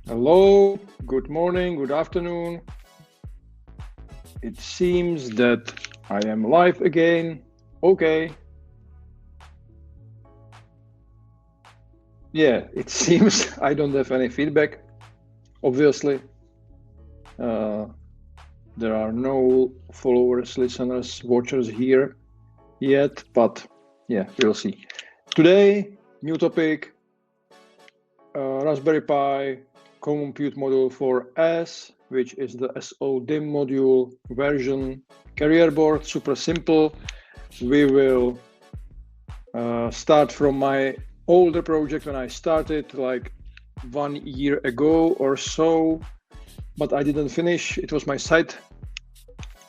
Hello, good morning, good afternoon. It seems that I am live again. Okay. Yeah, it seems I don't have any feedback, obviously. There are no followers, listeners, watchers here yet, but yeah, we'll see. Today, new topic, Raspberry Pi Compute Module 4S, which is the SO-DIMM module version carrier board, super simple. We will start from my older project when I started like 1 year ago or so, but I didn't finish. It was my side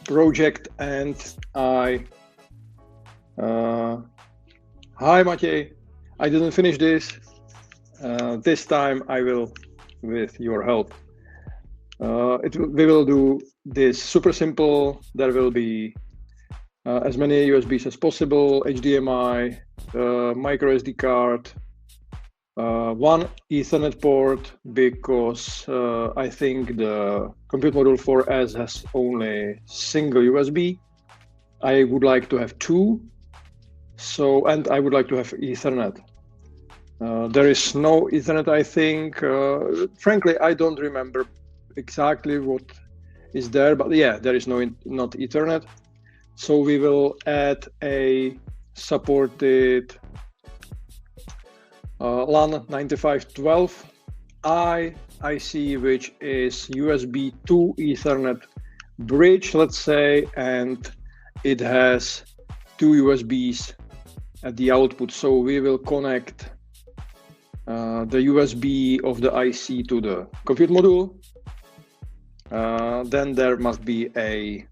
project, and hi Maciej, I didn't finish this. This time I will, with your help. We will do this super simple. There will be as many USBs as possible, HDMI, micro SD card, one Ethernet port, because I think the Compute Module 4S has only single USB. I would like to have two, and I would like to have Ethernet. There is no Ethernet, I think. Frankly, I don't remember exactly what is there, but yeah, there is not Ethernet. So we will add a supported LAN 9512i IC, which is USB to Ethernet bridge, let's say, and it has two USBs at the output. So we will connect the USB of the IC to the compute module. Then there must be a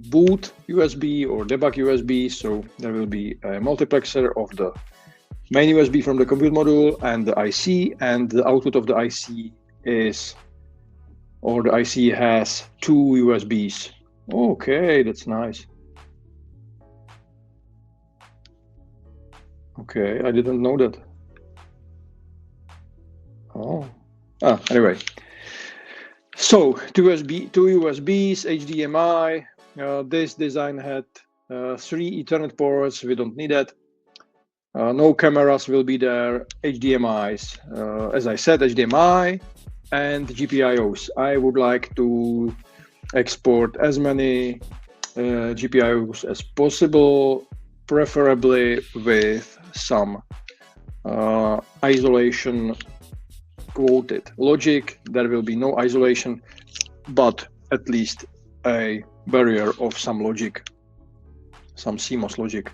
boot USB or debug USB. So there will be a multiplexer of the main USB from the compute module and the IC, and the output of the IC the IC has two USBs. Okay, that's nice. Okay, I didn't know that. Anyway, so two USBs, HDMI. This design had 3 Ethernet ports. We don't need that. No cameras will be there. HDMIs, as I said, HDMI and GPIOs. I would like to export as many GPIOs as possible, preferably with some isolation quoted logic. There will be no isolation, but at least a barrier of some logic, some CMOS logic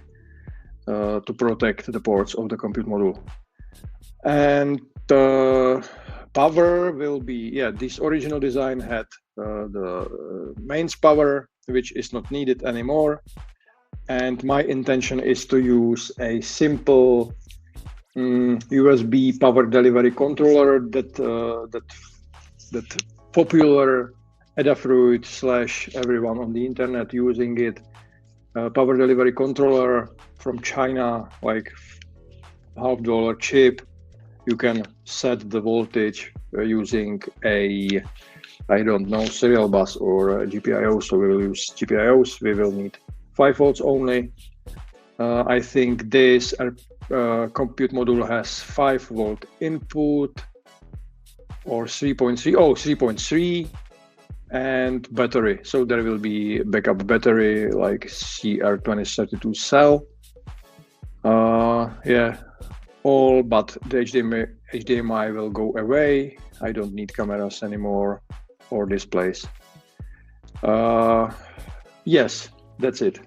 to protect the ports of the compute module. And power will be, this original design had the mains power, which is not needed anymore. And my intention is to use a simple USB power delivery controller that popular 𝗬𝗏 everyone on the internet using it. Power delivery controller from China, like $1/2 chip. You can set the voltage using a, I don't know, serial bus or a GPIO. So we will use GPIOs. We will need 5 volts only. I think this compute module has 5 volt input or 3.3. Oh, 3.3 and battery. So there will be backup battery like CR2032 cell. All but the HDMI will go away. I don't need cameras anymore or displays. Yes, that's it.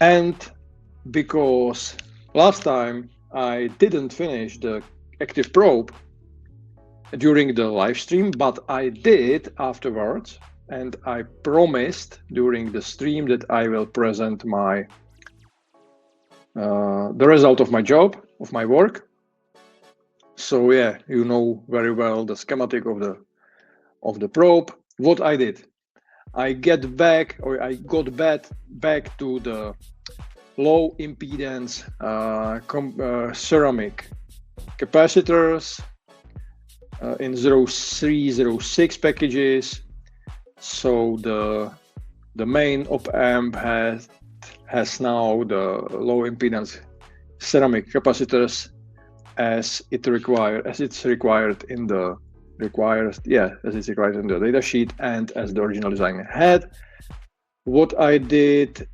And because last time I didn't finish the active probe during the live stream, but I did afterwards, and I promised during the stream that I will present my the result of my job, of my work. So yeah, you know very well the schematic of the probe. What I did, I got back to the low impedance ceramic capacitors, in 0306 packages. So the main op-amp has now the low impedance ceramic capacitors as it's required in the data sheet and as the original design had. What I did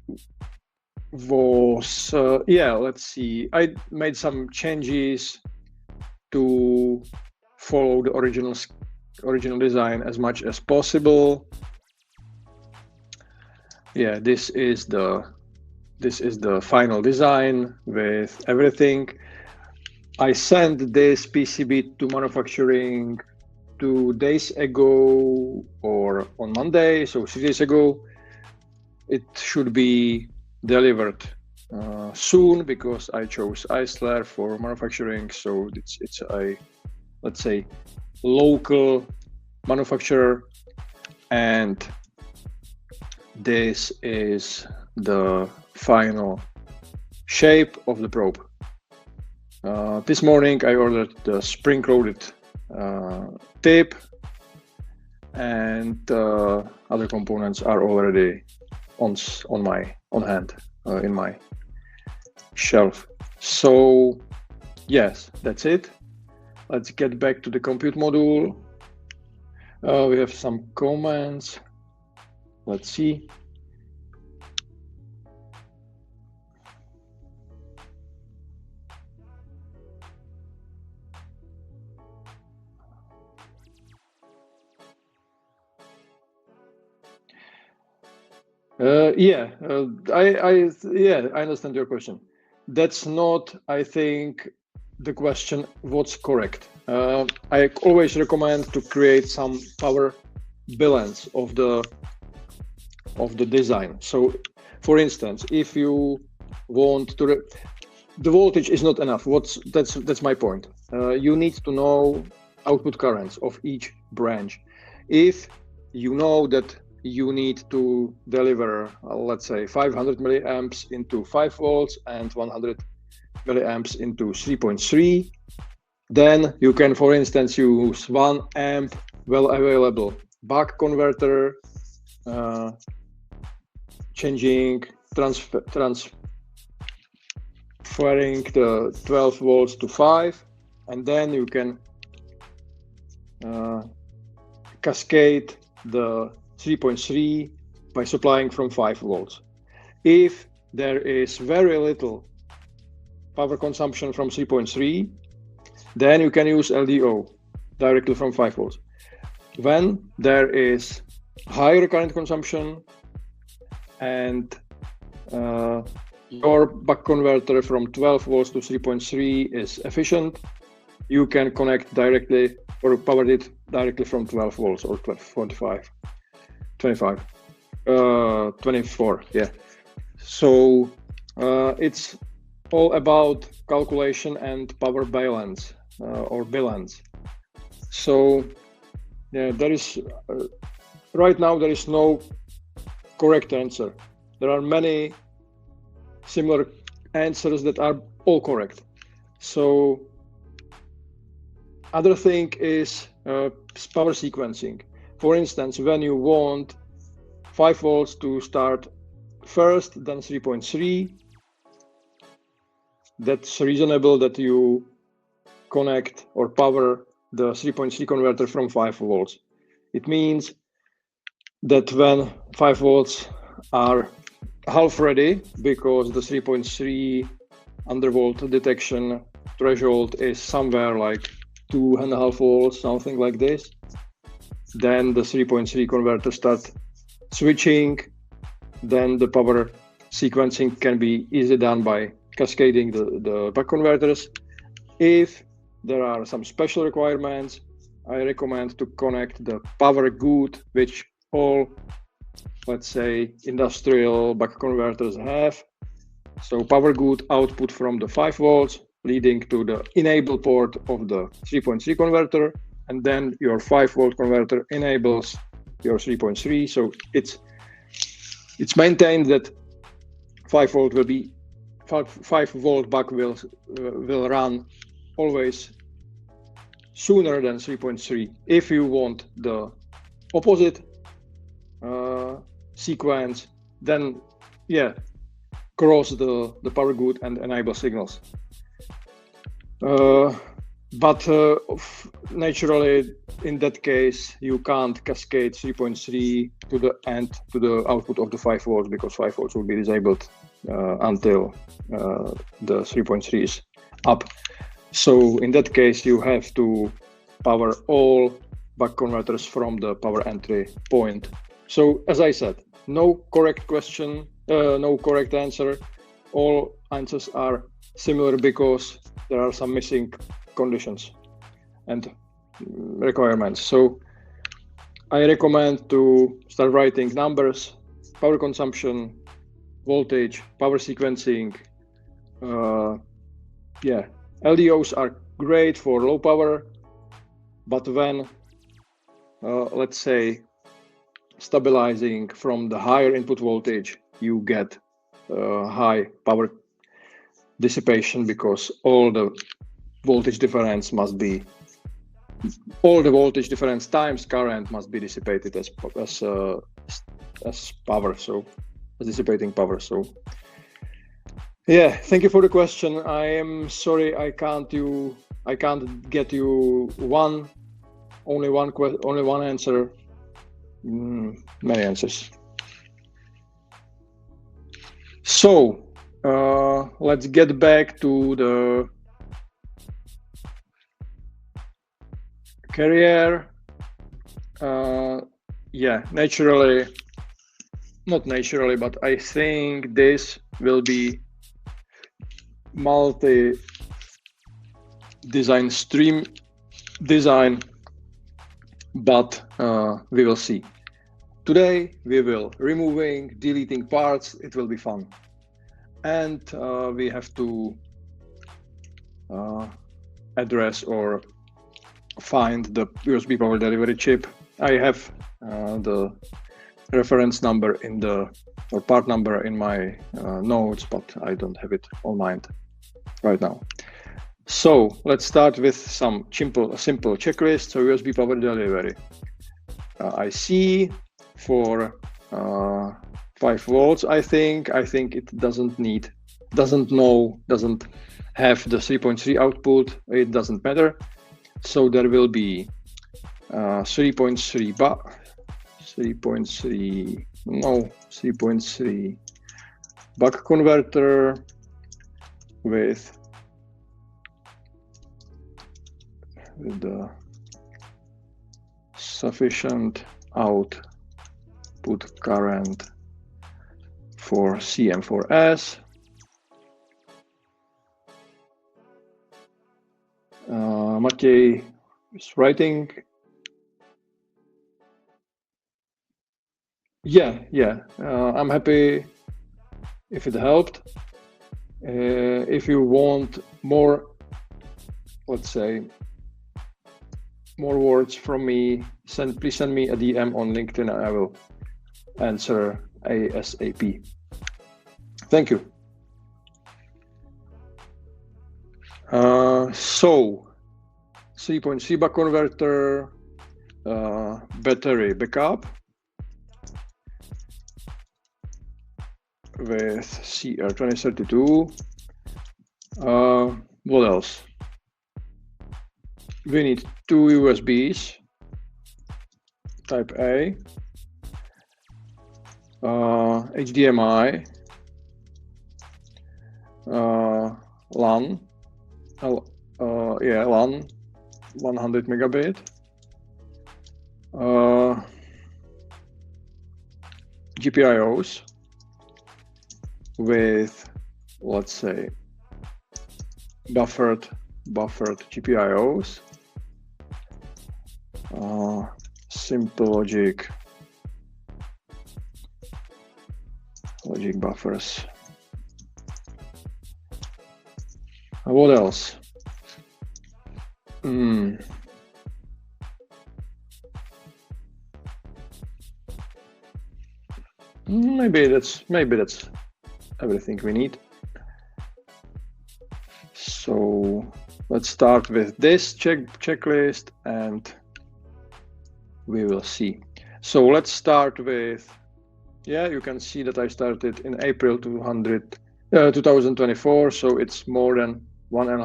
was, let's see, I made some changes to follow the original design as much as possible. Yeah, this is the final design with everything. I sent this PCB to manufacturing 2 days ago, or on Monday, so 3 days ago. It should be delivered soon because I chose Eisler for manufacturing. So it's a, let's say, local manufacturer, and this is the final shape of the probe. This morning I ordered the spring-loaded tape, and other components are already on hand in my shelf. So yes, that's it. Let's get back to the compute module. We have some comments. Let's see. I understand your question. That's not, I think, the question what's correct. I always recommend to create some power balance of the design. So, for instance, if you want to, the voltage is not enough. That's my point. You need to know output currents of each branch. If you know that you need to deliver, let's say, 500 milliamps into 5 volts and 100 milliamps into 3.3, then you can, for instance, use 1 amp well-available buck converter, transferring the 12 volts to 5, and then you can cascade the 3.3 by supplying from 5 volts. If there is very little power consumption from 3.3, then you can use LDO directly from 5 volts. When there is higher current consumption and your buck converter from 12 volts to 3.3 is efficient, you can connect directly or power it directly from 12 volts or 24, yeah. So it's all about calculation and power balance or balance. So yeah, there is right now there is no correct answer. There are many similar answers that are all correct. So other thing is power sequencing. For instance, when you want 5 volts to start first, then 3.3, that's reasonable that you connect or power the 3.3 converter from 5 volts. It means that when 5 volts are half ready, because the 3.3 undervolt detection threshold is somewhere like 2.5 volts, something like this, then the 3.3 converter starts switching. Then the power sequencing can be easily done by cascading the buck converters. If there are some special requirements, I recommend to connect the power good, which all, let's say, industrial buck converters have. So power good output from the 5 volts leading to the enable port of the 3.3 converter, and then your 5 volt converter enables your 3.3. So it's maintained that 5 volt will be 5 volt buck will run always sooner than 3.3. If you want the opposite sequence, then yeah, cross the power good and enable signals. But naturally, in that case, you can't cascade 3.3 to the end, to the output of the 5 volts, because 5 volts will be disabled until the 3.3 is up. So in that case, you have to power all buck converters from the power entry point. So as I said, no correct question, no correct answer. All answers are similar because there are some missing conditions and requirements. So I recommend to start writing numbers, power consumption, voltage, power sequencing. Yeah, LDOs are great for low power, but when, let's say, stabilizing from the higher input voltage, you get high power dissipation, because all the voltage difference must be, all the voltage difference times current must be dissipated as power, so as dissipating power. So yeah, thank you for the question. I am sorry I can't get you only one answer. Many answers. So let's get back to the carrier. Yeah, not naturally, but I think this will be multi-design stream design, but we will see. Today we will deleting parts. It will be fun, and we have to address or find the USB power delivery chip. I have the reference number or part number in my notes, but I don't have it on mind right now. So let's start with some simple checklist. So USB power delivery IC for 5 volts. I think it doesn't have the 3.3 output. It doesn't matter. So there will be 3.3 buck converter with the sufficient output current for CM4S. Matěj is writing. Yeah. I'm happy if it helped. If you want more, let's say, more words from me, please send me a DM on LinkedIn and I will answer ASAP. Thank you. So 3.3 buck converter, battery backup with CR2032. What else? We need 2 USBs, type A, HDMI, LAN, LAN 100 megabit, GPIOs with, let's say, buffered GPIOs, simple logic buffers. What else? Maybe that's everything we need. So let's start with this checklist and we will see. So let's start with, yeah, you can see that I started in April 2024, so it's more than one and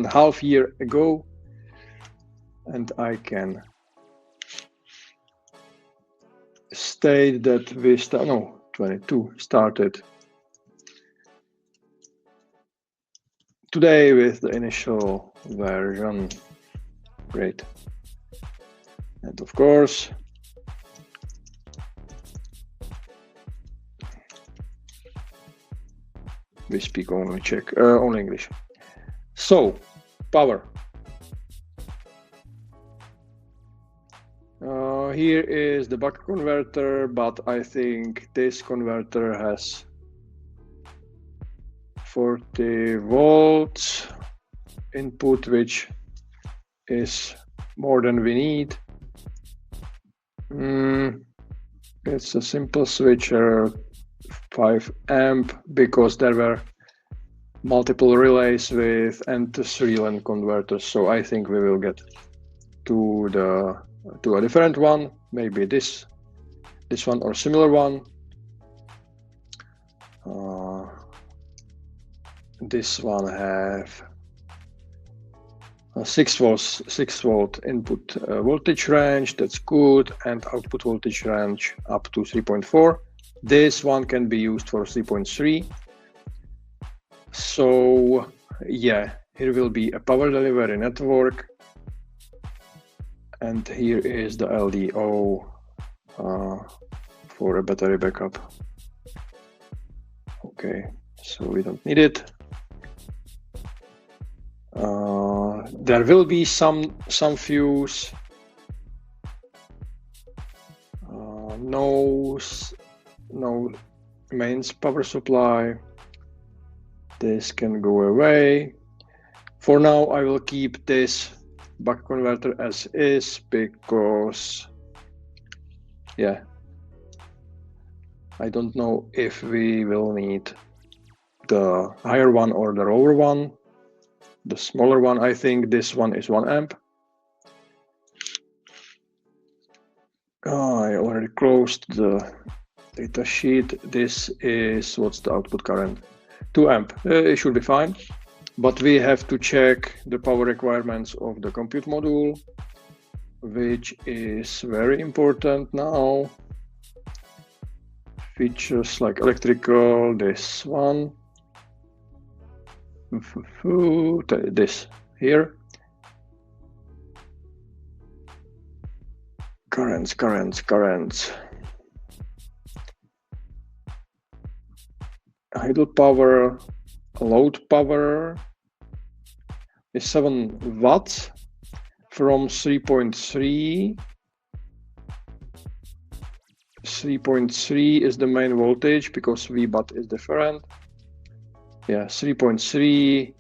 a half year ago, and I can state that we started today with the initial version. Great. And of course, we speak only only English. So, power. Here is the buck converter, but I think this converter has 40 volts input, which is more than we need. It's a simple switcher, 5 amp, because there were multiple relays with N3 LAN converters. So I think we will get to a different one, maybe this one or similar one. This one have a 6 volt input voltage range, that's good, and output voltage range up to 3.4. This one can be used for 3.3. So yeah, here will be a power delivery network, and here is the LDO for a battery backup. Okay, so we don't need it. There will be some fuse. No mains power supply. This can go away. For now, I will keep this buck converter as is because, yeah, I don't know if we will need the higher one or the lower one. The smaller one, I think this one is 1 amp. I already closed the data sheet. This is, what's the output current? 2 amp. It should be fine. But we have to check the power requirements of the compute module, which is very important now. Features like electrical, this one. This here. Currents. Idle power, load power is 7 watts from 3.3. 3.3 is the main voltage because VBAT is different. Yeah, 3.3,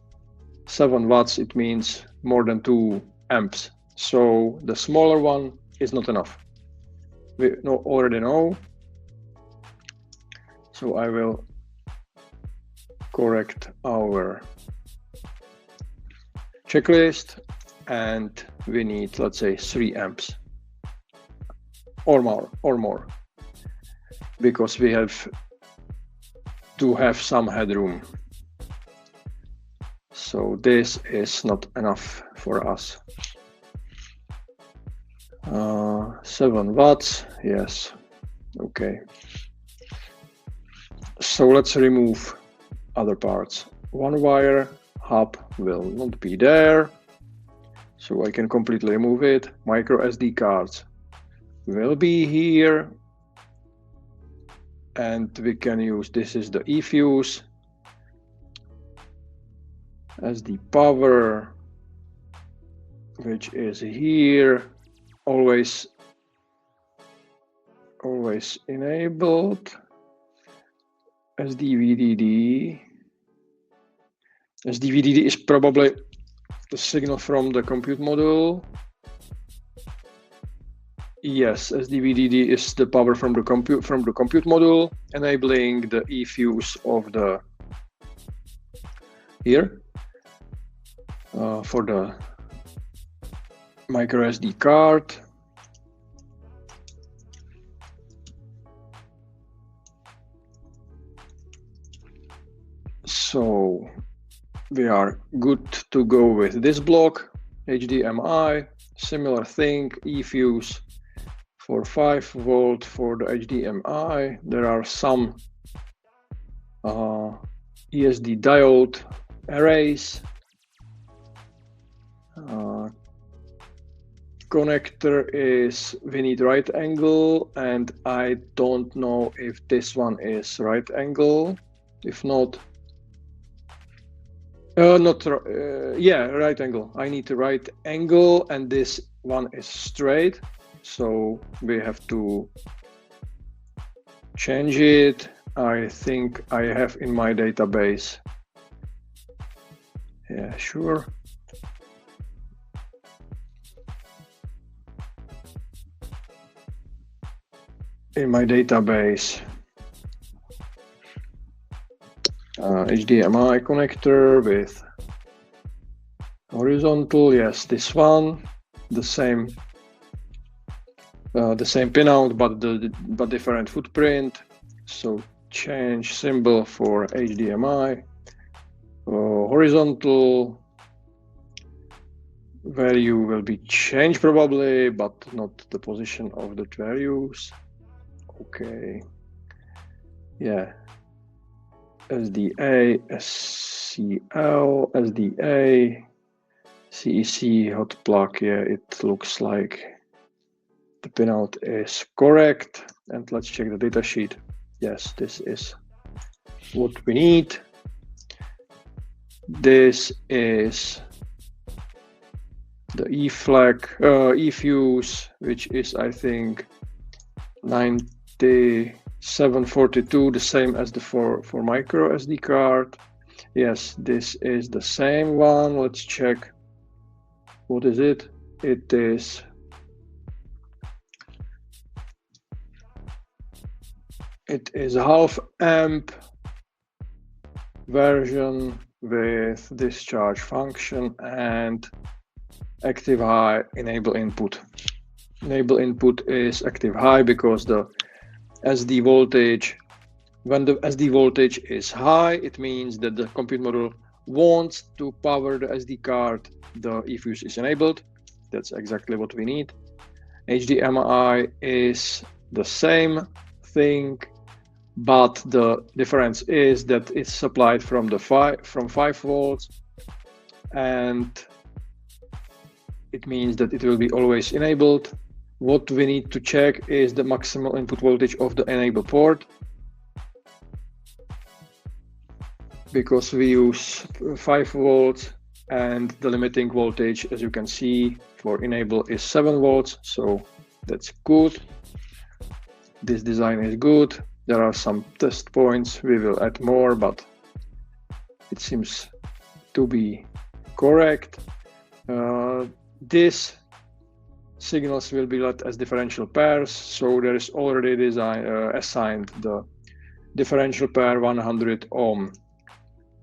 7 watts, it means more than 2 amps. So the smaller one is not enough. We already know. So I will correct our checklist, and we need, let's say, 3 amps or more, because we have to have some headroom. So this is not enough for us. 7 watts, yes, okay. So let's remove other parts. One wire hub will not be there, so I can completely remove it. Micro SD cards will be here, and we can use, this is the eFuse. SD power, which is here, always enabled. SDVDD. SDVDD is probably the signal from the compute module. Yes, SDVDD is the power from the compute module, enabling the eFuse of the here. for the micro SD card. So we are good to go with this block. HDMI, similar thing, eFuse for 5 volt for the HDMI. There are some ESD diode arrays. Connector is, we need right angle, and I don't know if this one is right angle. If not, yeah, right angle. I need the right angle, and this one is straight. So we have to change it. I think I have in my database. Yeah, sure. In my database, HDMI connector with horizontal. Yes, this one, the same pinout, but different footprint. So change symbol for HDMI. Horizontal value will be changed probably, but not the position of the values. Okay, yeah, SDA, SCL, SDA, CEC hot plug. Yeah, it looks like the pinout is correct. And let's check the datasheet. Yes, this is what we need. This is the eFuse, which is, I think, 9742, the same as the for micro SD card. Yes, this is the same one. Let's check. What is it? It is a half amp version with discharge function and active high enable input. Enable input is active high because the SD voltage, when the SD voltage is high, it means that the compute module wants to power the SD card. The eFuse is enabled. That's exactly what we need. HDMI is the same thing, but the difference is that it's supplied from 5 volts, and it means that it will be always enabled. What we need to check is the maximal input voltage of the enable port, because we use 5 volts and the limiting voltage, as you can see, for enable is 7 volts. So that's good. This design is good. There are some test points. We will add more, but it seems to be correct. These signals will be let as differential pairs. So there is already assigned the differential pair 100 ohm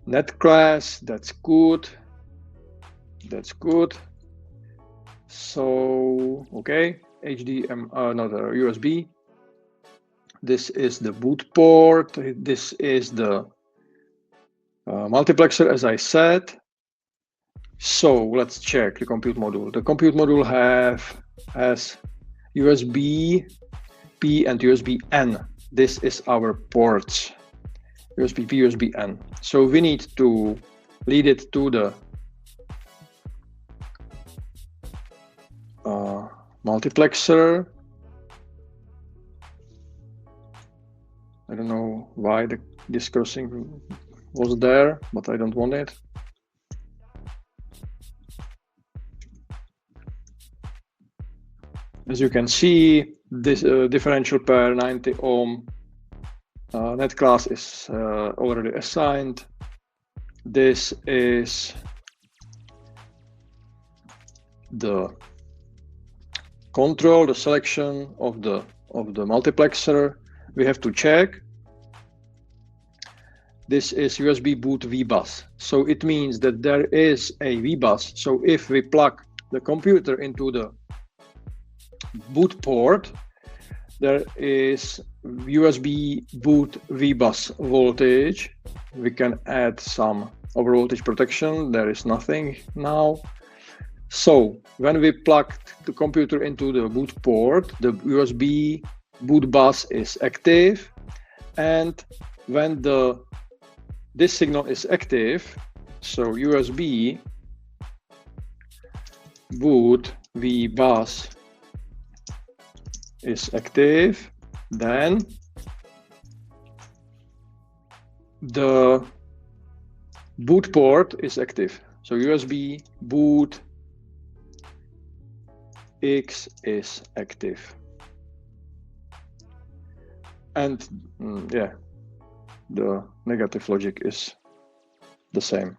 net class. That's good. That's good. So, okay, HDMI, not a USB. This is the boot port. This is the multiplexer, as I said. So let's check the compute module. The compute module has USB-P and USB-N. This is our ports, USB-P, USB-N. So we need to lead it to the multiplexer. I don't know why this crossing was there, but I don't want it. As you can see, this differential pair 90 ohm net class is already assigned. This is the control, the selection of the multiplexer. We have to check this is USB boot VBus. So it means that there is a VBus. So if we plug the computer into the boot port, there is USB boot VBus voltage. We can add some overvoltage protection. There is nothing now. So when we plug the computer into the boot port, the USB boot bus is active, and when this signal is active, so USB boot VBus is active, then the boot port is active. So USB boot X is active. And yeah, the negative logic is the same.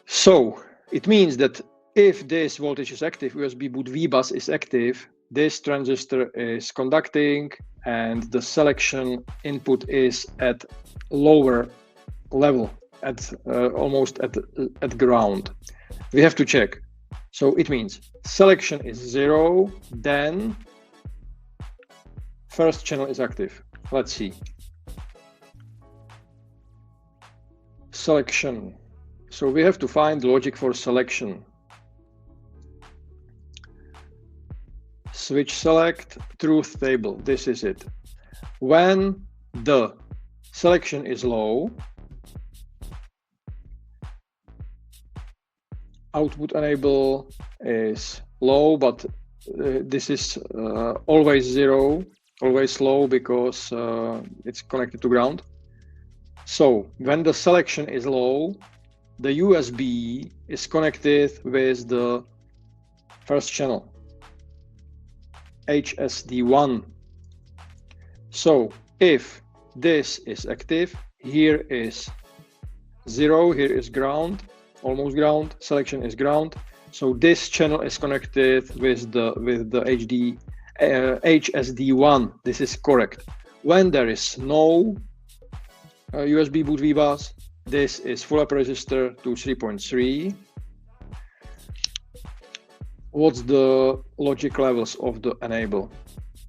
So it means that if this voltage is active, USB boot VBus is active, this transistor is conducting and the selection input is at lower level, at almost at ground. We have to check. So it means selection is 0, then first channel is active. Let's see. Selection. So we have to find the logic for selection. Switch select, truth table. This is it. When the selection is low, output enable is low, but this is always 0, always low, because it's connected to ground. So when the selection is low, the USB is connected with the first channel, HSD1. So if this is active, here is 0, here is ground, almost ground, selection is ground. So this channel is connected with the HSD1. This is correct. When there is no USB boot VBus, this is full up resistor to 3.3. What's the logic levels of the enable?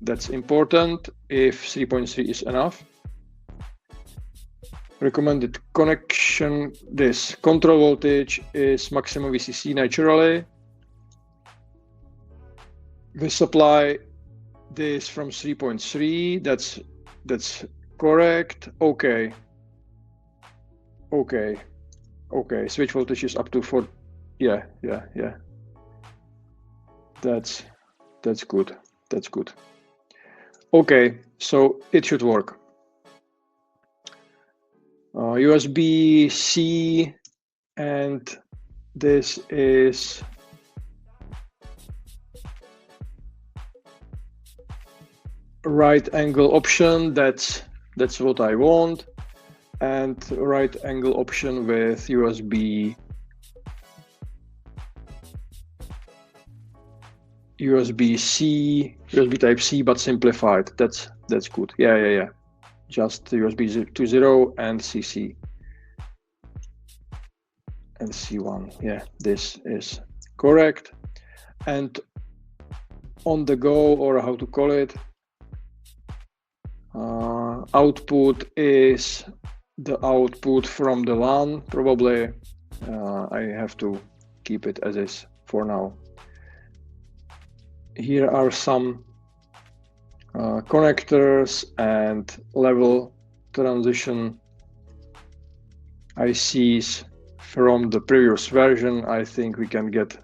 That's important. If 3.3 is enough. Recommended connection, this control voltage is maximum VCC naturally. We supply this from 3.3, that's correct. Okay, switch voltage is up to 4. Yeah, that's good, okay, so it should work. USB-C, and this is right angle option. That's what I want, and right angle option with USB Type C, but simplified. That's good. Yeah. Just USB to 0 and CC and C1. Yeah, this is correct. And on the go, or how to call it, output is the output from the LAN. Probably I have to keep it as is for now. Here are some connectors and level transition ICs from the previous version. I think we can get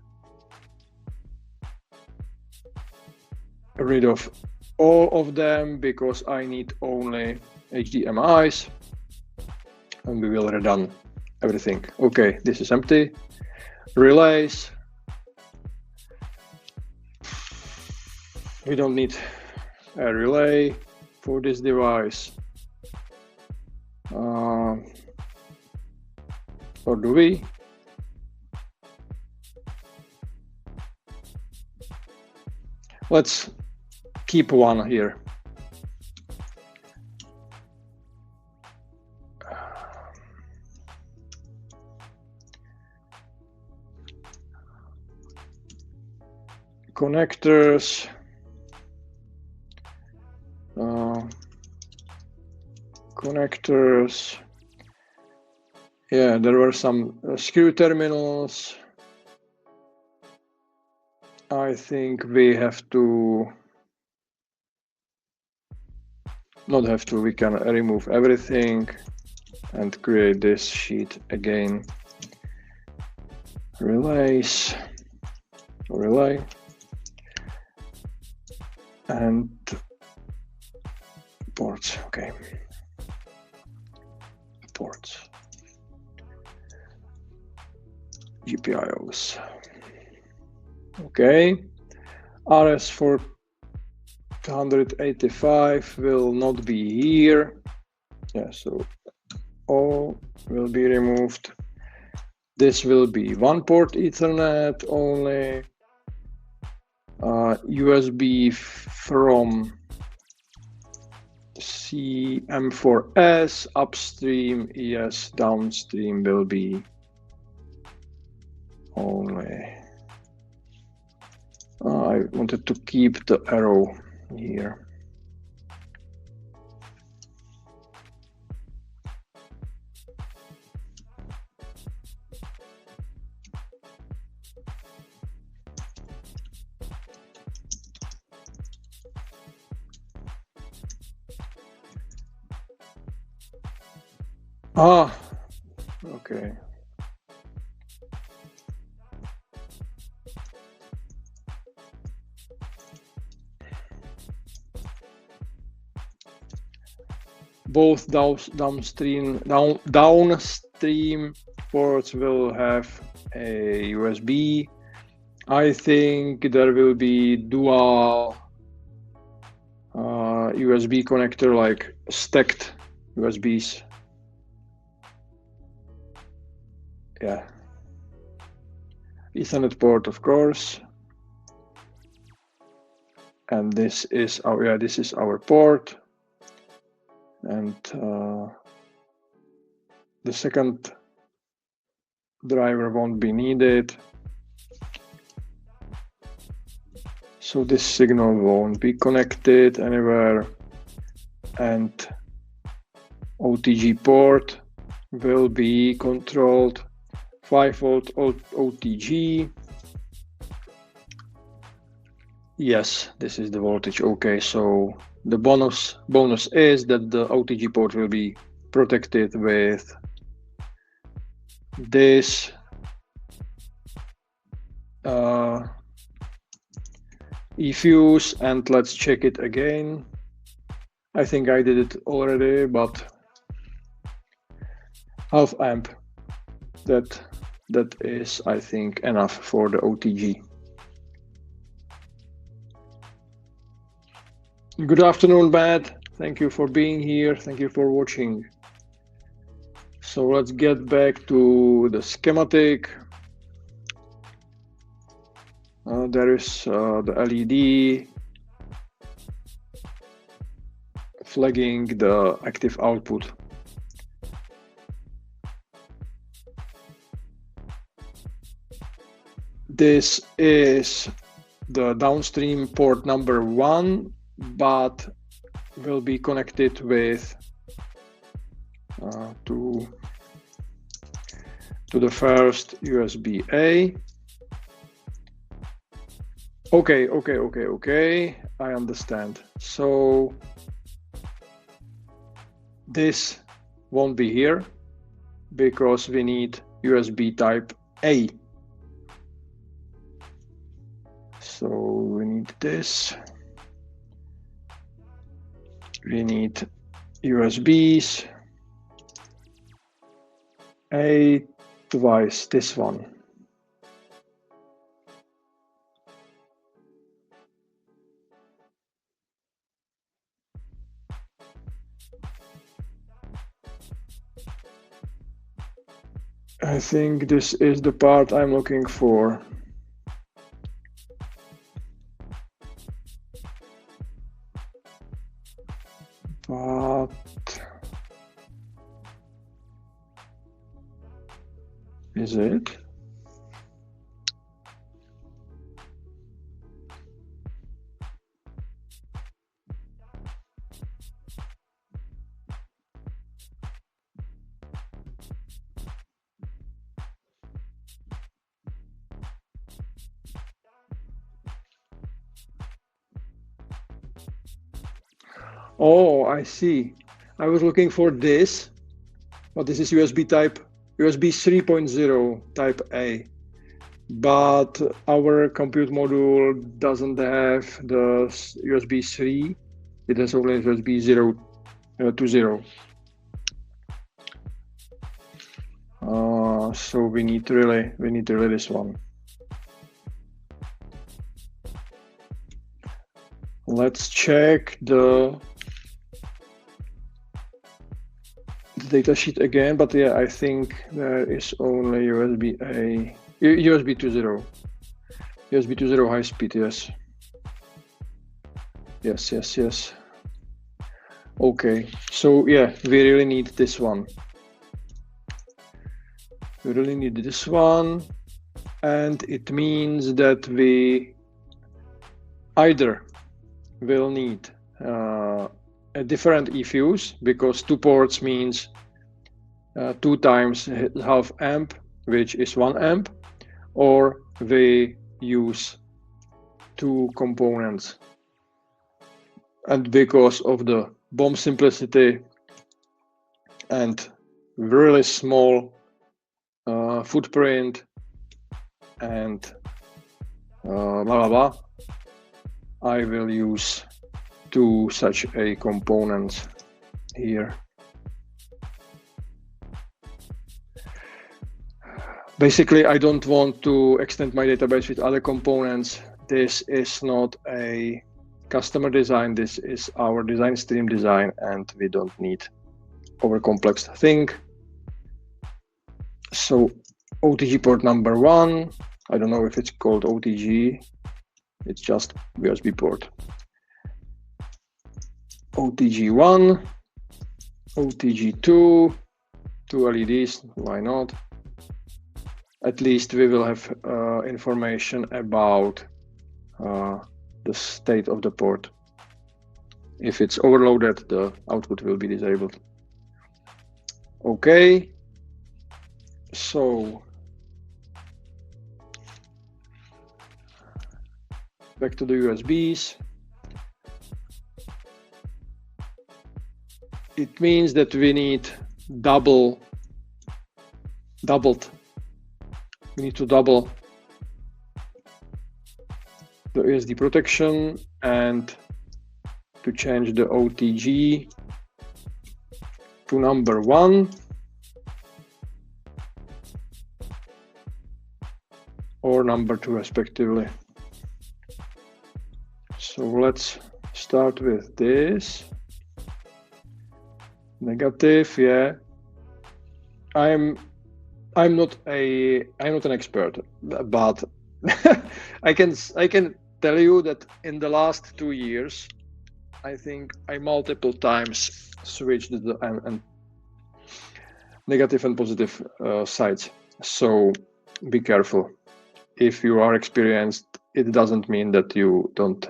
rid of all of them because I need only HDMIs, and we will redone everything. Okay, this is empty. Relays. We don't need a relay for this device, or do we? Let's keep one here. connectors. Connectors. Yeah, there were some screw terminals. I think we have to, not have to, we can remove everything and create this sheet again. Relays, relay, and ports, okay. Ports, GPIOs. Okay, RS485 will not be here. Yeah, so all will be removed. This will be one port Ethernet only. USB from CM4S upstream, ES downstream will be only. I wanted to keep the arrow here. Okay. Both downstream ports will have a USB. I think there will be dual USB connector, like stacked USBs. Yeah. Ethernet port, of course. And this is our, yeah, this is our port. And the second driver won't be needed. So this signal won't be connected anywhere. And OTG port will be controlled 5-volt OTG. Yes, this is the voltage. Okay, so the bonus is that the OTG port will be protected with this eFuse, and let's check it again. I think I did it already, but half amp, that is, I think, enough for the OTG. Good afternoon, Matt. Thank you for being here. Thank you for watching. So let's get back to the schematic. There is the LED flagging the active output. This is the downstream port number 1, but will be connected with to the first USB-A. Okay, I understand. So this won't be here because we need USB type A. So we need this. We need USBs. A twice this one. I think this is the part I'm looking for. But is it? Oh, I see. I was looking for this, but this is USB 3.0 type A. But our compute module doesn't have the USB 3. It has only USB 0 to 0. So we need really this one. Let's check the data sheet again, but yeah, I think there is only USB 2.0. USB 2.0 high speed, yes. Yes. Okay, so yeah, we really need this one. We really need this one, and it means that we either will need a different eFuse, because 2 ports means 2 times half amp, which is 1 amp, or we use 2 components. And because of the BOM simplicity and really small footprint and blah blah blah, I will use 2 such a components here. Basically, I don't want to extend my database with other components. This is not a customer design. This is our design stream design, and we don't need over complex thing. So OTG port number 1, I don't know if it's called OTG, it's just USB port. OTG 1, OTG 2, 2 LEDs, why not? At least we will have information about the state of the port. If it's overloaded, the output will be disabled. Okay, so back to the USBs. It means that we need doubled. We need to double the ASD protection and to change the OTG to number 1 or number 2 respectively. So let's start with this. Negative, yeah. I'm not an expert, but I can tell you that in the last 2 years, I think I multiple times switched the negative and positive sides. So be careful. If you are experienced, it doesn't mean that you don't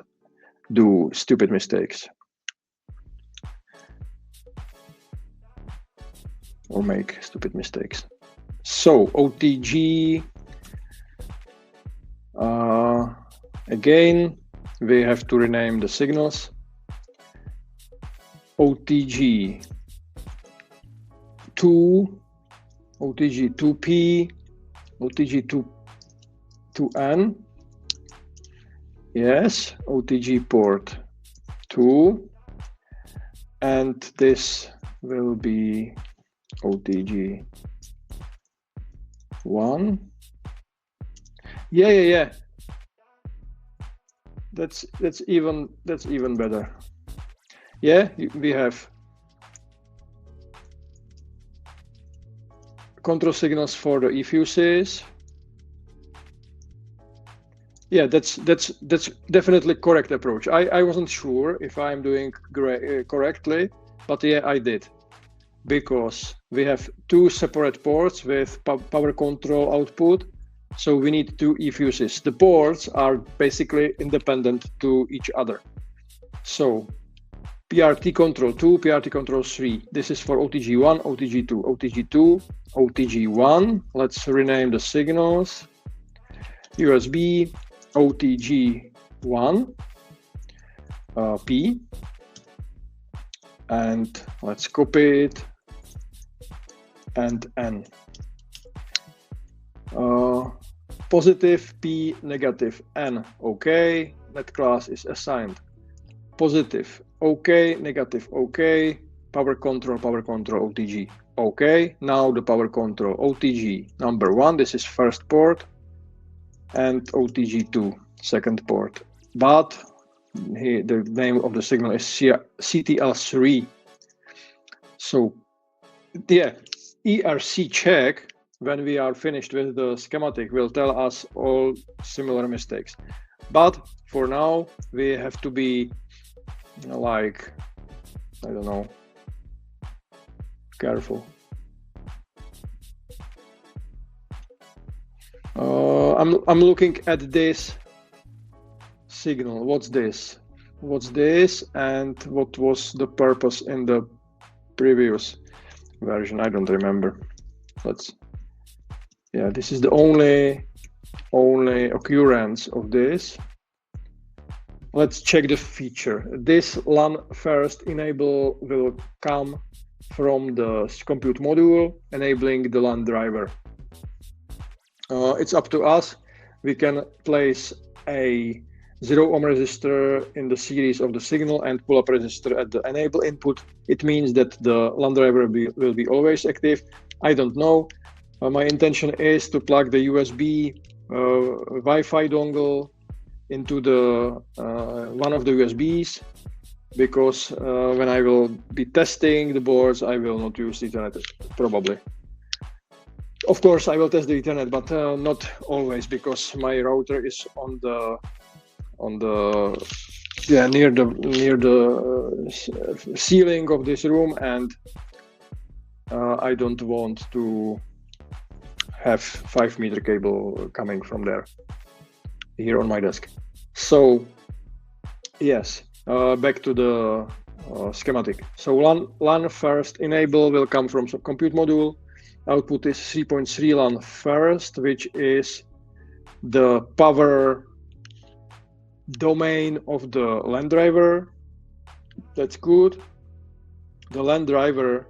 do stupid mistakes or make stupid mistakes. So OTG, again, we have to rename the signals. OTG 2, OTG 2P, OTG 2N, yes, OTG port 2, and this will be OTG 1. Yeah. That's even better. Yeah, we have control signals for the eFuses. Yeah, that's definitely correct approach. I wasn't sure if I'm doing correctly, but yeah, I did. Because we have 2 separate ports with power control output, so we need 2 eFuses. The ports are basically independent to each other. So PRT control 2, PRT control 3. This is for OTG 1, OTG 2, OTG 2, OTG 1. Let's rename the signals. USB OTG 1 P. and let's copy it, and N. Positive P, negative N, okay, that class is assigned. Positive, okay, negative, okay, power control OTG, okay. Now the power control OTG number 1, this is first port, and OTG 2, second port. But here the name of the signal is CTL3. So yeah, ERC check, when we are finished with the schematic, will tell us all similar mistakes. But for now, we have to be like, I don't know, careful. I'm looking at this signal. What's this? What's this? And what was the purpose in the previous version? I don't remember. Yeah, this is the only occurrence of this. Let's check the feature. This LAN first enable will come from the compute module, enabling the LAN driver. It's up to us. We can place a 0 ohm resistor in the series of the signal and pull up resistor at the enable input. It means that the LAN driver will be always active. I don't know. My intention is to plug the USB Wi-Fi dongle into the one of the USBs, because when I will be testing the boards, I will not use Ethernet, probably. Of course, I will test the Ethernet, but not always, because my router is on the near the ceiling of this room, and I don't want to have 5-meter cable coming from there here on my desk. So yes, back to the schematic. So LAN first enable will come from some compute module. Output is 3.3 LAN first, which is the power domain of the LAN driver. That's good. The LAN driver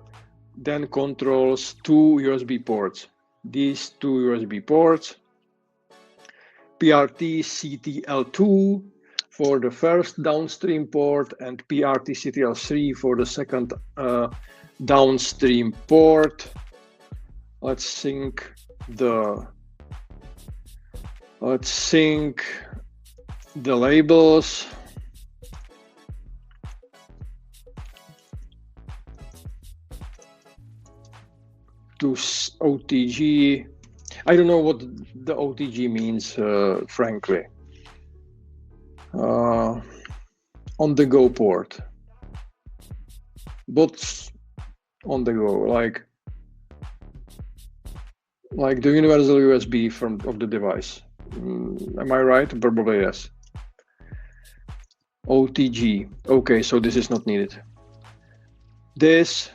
then controls 2 USB ports. These 2 USB ports, PRT CTL2 for the first downstream port and PRT CTL3 for the second downstream port. Let's sync the labels. To OTG. I don't know what the OTG means, frankly. On the go port. Bots on the go, like the universal USB of the device. Am I right? Probably yes. OTG. Okay, so this is not needed. This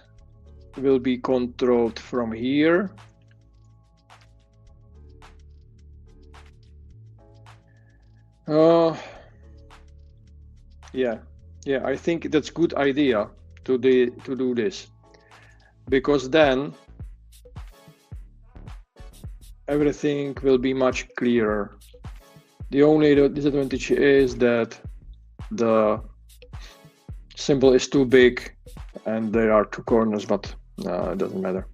will be controlled from here. Yeah, I think that's a good idea to do this, because then everything will be much clearer. The only disadvantage is that the symbol is too big and there are 2 corners, but it doesn't matter.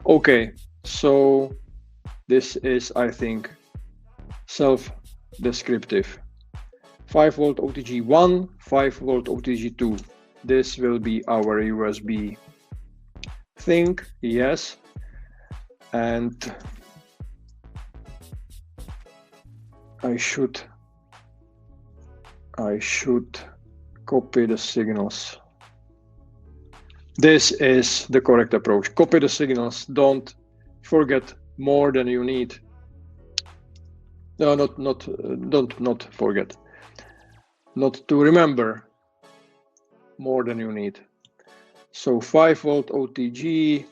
Okay, so this is, I think, self-descriptive. 5-volt OTG 1, 5-volt OTG 2. This will be our USB thing, yes. And I should copy the signals. This is the correct approach. Copy the signals. Don't forget more than you need. No, don't forget. Not to remember more than you need. So 5-volt OTG.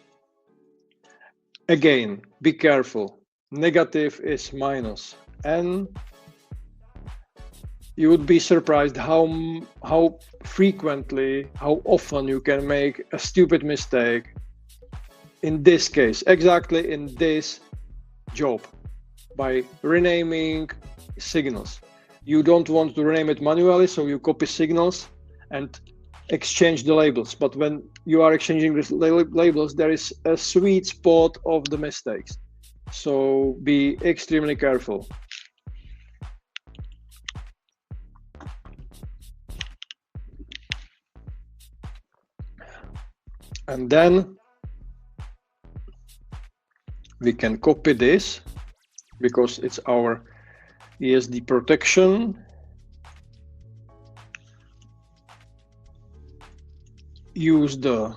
Again, be careful. Negative is minus N. you would be surprised how frequently, how often you can make a stupid mistake in this case, exactly in this job, by renaming signals. You don't want to rename it manually, so you copy signals and exchange the labels. But when you are exchanging labels, there is a sweet spot of the mistakes. So be extremely careful. And then we can copy this because it's our ESD protection. Use the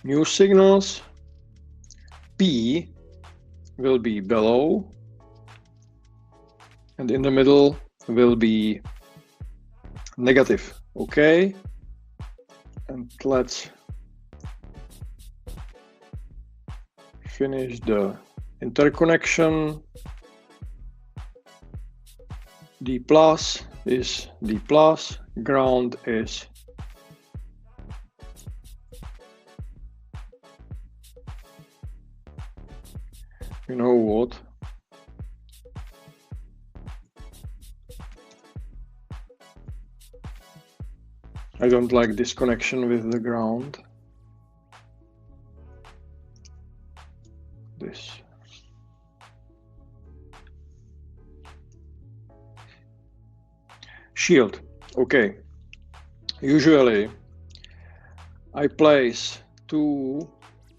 new signals. P will be below, and in the middle will be negative. Okay, and let's finish the interconnection. D plus is D plus, ground is you know what? I don't like this connection with the ground. This. Shield. Okay. Usually I place 2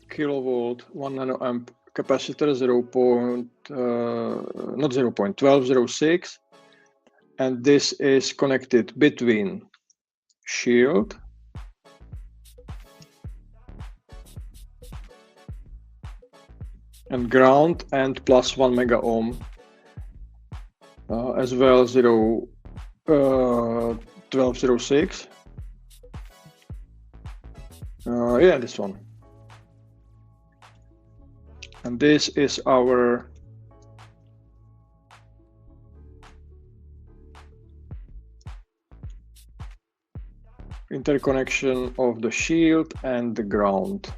kilovolt 1 nanoamp capacitor 12.06, and this is connected between shield and ground and plus 1 mega ohm, as well 1206. Yeah, this one. And this is our interconnection of the shield and the ground.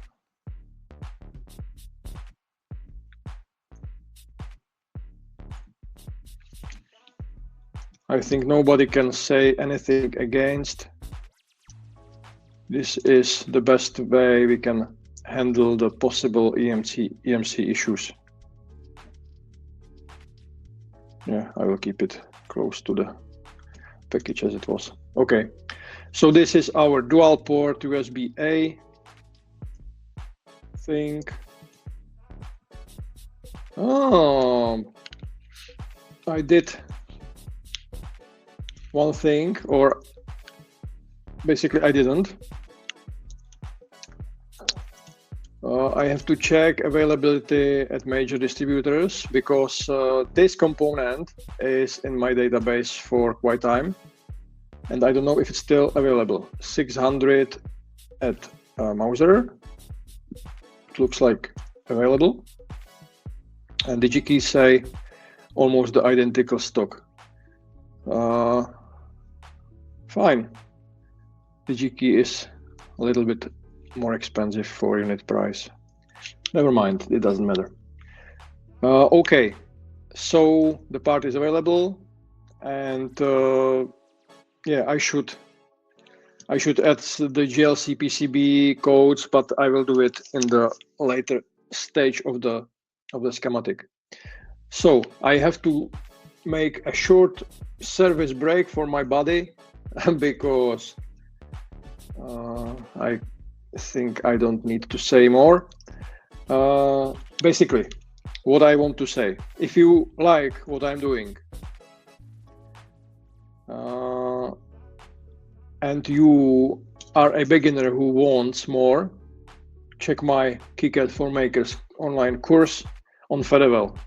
I think nobody can say anything against. This is the best way we can handle the possible EMC issues. Yeah, I will keep it close to the package as it was. Okay, so this is our dual port USB-A thing. Oh, I did one thing, or basically I didn't. I have to check availability at major distributors because this component is in my database for quite time, and I don't know if it's still available. 600 at Mouser. It looks like available, and DigiKey say almost the identical stock. Fine. DigiKey is a little bit more expensive for unit price. Never mind, it doesn't matter. Okay, so the part is available, and yeah, I should add the GLC PCB codes, but I will do it in the later stage of the schematic. So I have to make a short service break for my body because I think I don't need to say more. Basically, what I want to say, if you like what I'm doing and you are a beginner who wants more, check my KiCad for Makers online course on 𝗲𝗲𝗀.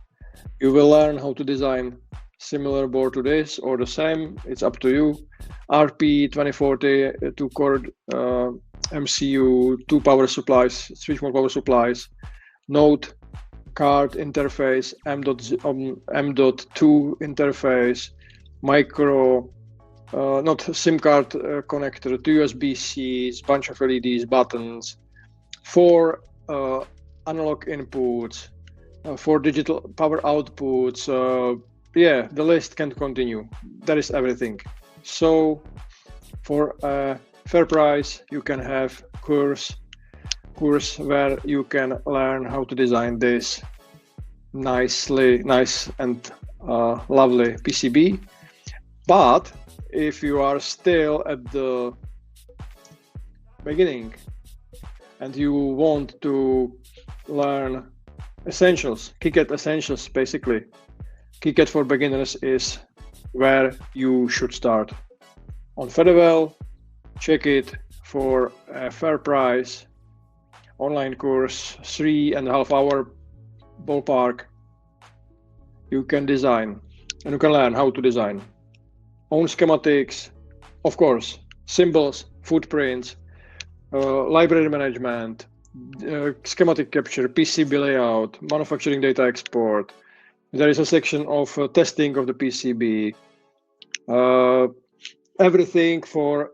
You will learn how to design similar board to this or the same, it's up to you. RP2040, 2-core MCU, 2 power supplies, switch mode power supplies, Node card interface, M.2 interface, micro, not SIM card connector, 2 USB-Cs, bunch of LEDs, buttons, 4 analog inputs, 4 digital power outputs. Yeah, the list can continue. That is everything. So for a fair price, you can have course where you can learn how to design this nice and lovely PCB. But if you are still at the beginning and you want to learn essentials, KiCad essentials, basically, KiCad for beginners is where you should start. On 𝗏𝗏𝗀, check it for a fair price. Online course, 3.5 hour ballpark. You can design and you can learn how to design own schematics, of course, symbols, footprints, library management, schematic capture, PCB layout, manufacturing data export. There is a section of testing of the PCB, everything for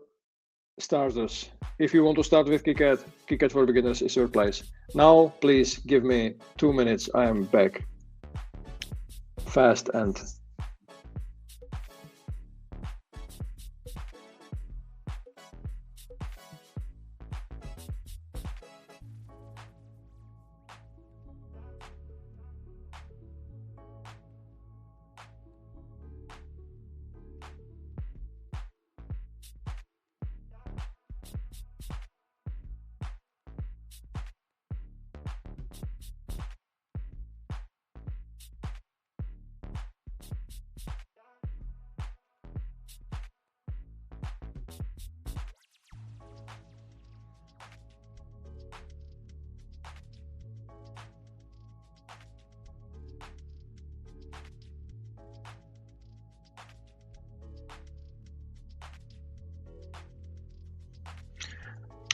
starters. If you want to start with KiCad, KiCad for beginners is your place. Now, please give me 2 minutes. I am back. Fast and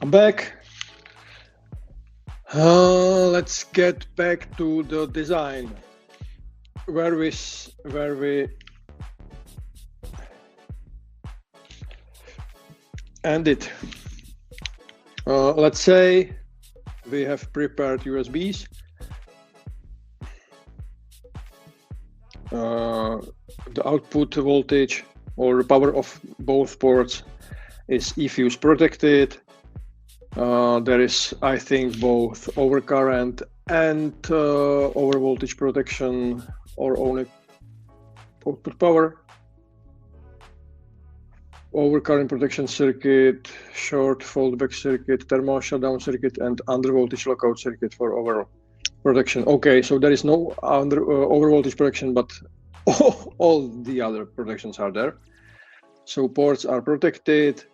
I'm back. Let's get back to the design where we ended. Let's say we have prepared USBs. The output voltage or the power of both ports is 𝗲𝘁𝗀𝗃 protected. There is, I think, both overcurrent and overvoltage protection, or only output power. Overcurrent protection circuit, short fallback circuit, thermal shutdown circuit, and undervoltage lockout circuit for over protection. Okay, so there is no overvoltage protection, but all the other protections are there. So ports are protected.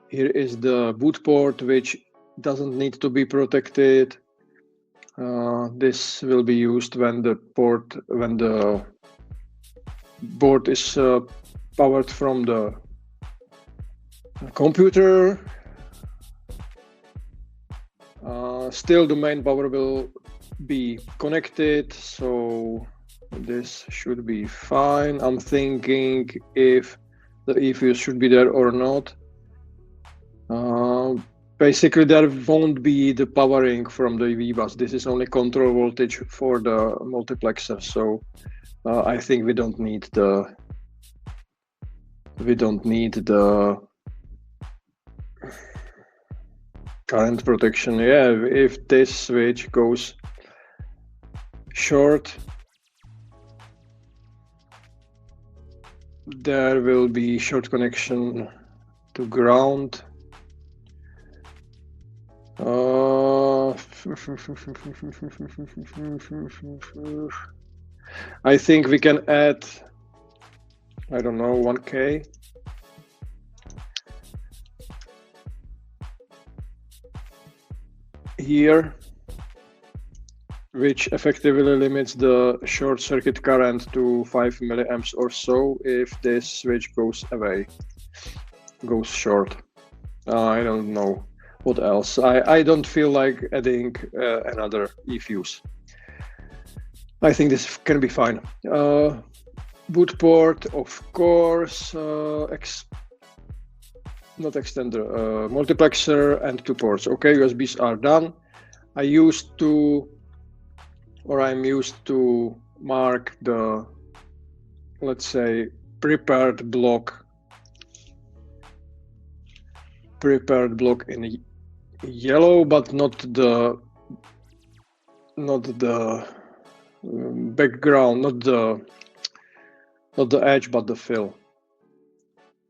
Here is the boot port, which doesn't need to be protected. This will be used when the board is powered from the computer. Still, the main power will be connected, so this should be fine. I'm thinking if the 𝗲𝘁𝗀𝗃 should be there or not. Basically, there won't be the powering from the EV bus. This is only control voltage for the multiplexer. So I think we don't need the current protection. Yeah, if this switch goes short, there will be short connection to ground. I think we can add, I don't know, 1K. Here, which effectively limits the short circuit current to 5 milliamps or so if this switch goes short. I don't know what else. I don't feel like adding another 𝗲𝘁𝗀𝗃. I think this can be fine. boot port, of course, not extender, multiplexer and 2 ports. Okay, USBs are done. I'm used to mark the, let's say, prepared block in yellow, but not the background, not the edge, but the fill.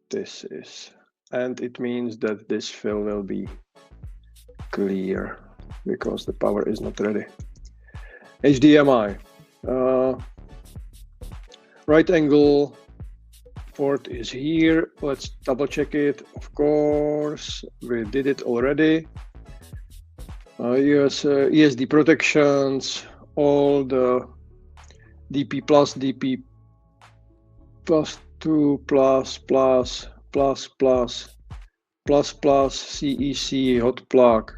This is, and it means that this fill will be clear because the power is not ready. HDMI, right angle port is here. Let's double check it. Of course, we did it already. ESD protections, all the DP plus, DP plus 2 plus plus plus plus plus plus CEC hot plug,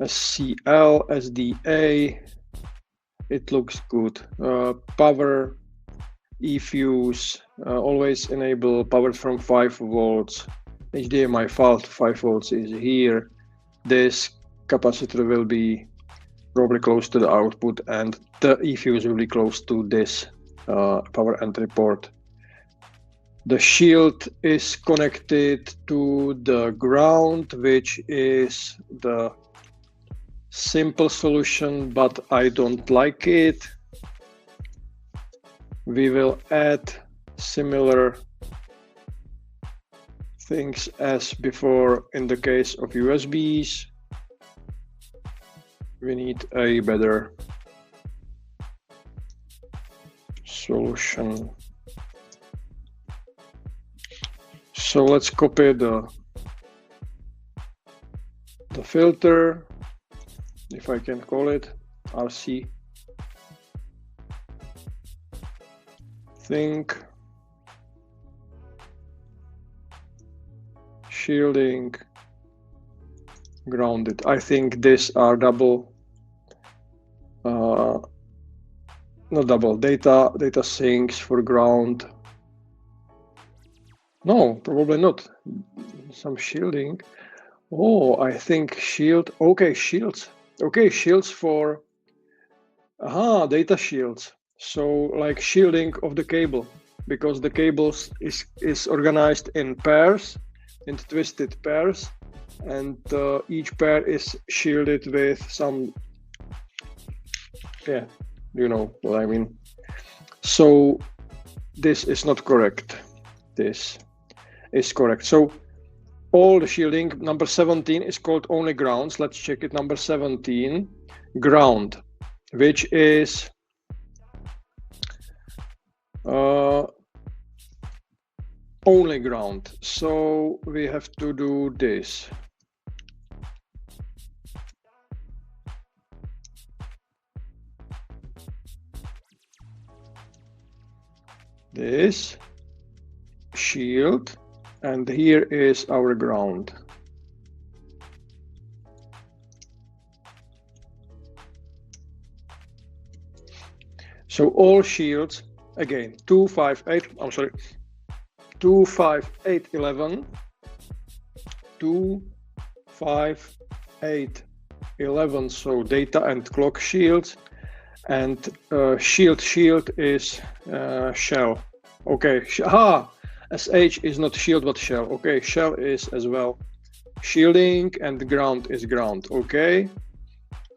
SCL, SDA. It looks good. Power, eFuse, always enable power from 5 volts. HDMI 5 volts is here. This capacitor will be probably close to the output, and the eFuse will be close to this power entry port. The shield is connected to the ground, which is the simple solution, but I don't like it. We will add similar things as before in the case of USBs. We need a better solution. So let's copy the filter, if I can call it, RC think, shielding, grounded. I think these are double, not double, data sinks for ground. No, probably not. Some shielding. Oh, I think shield. Okay, shields. Okay, shields for data shields. So like shielding of the cable, because the cables is organized in pairs, in twisted pairs, and each pair is shielded with some, yeah, you know what I mean. So this is not correct. This is correct. So all the shielding, number 17 is called only grounds. Let's check it. Number 17, ground, which is only ground. So we have to do this. This shield, and here is our ground. So all shields, again, 258, I'm sorry, 25811, 25811, so data and clock shields, and shield is shell. Okay, SH is not shield but shell. Okay, shell is as well shielding, and ground is ground. Okay,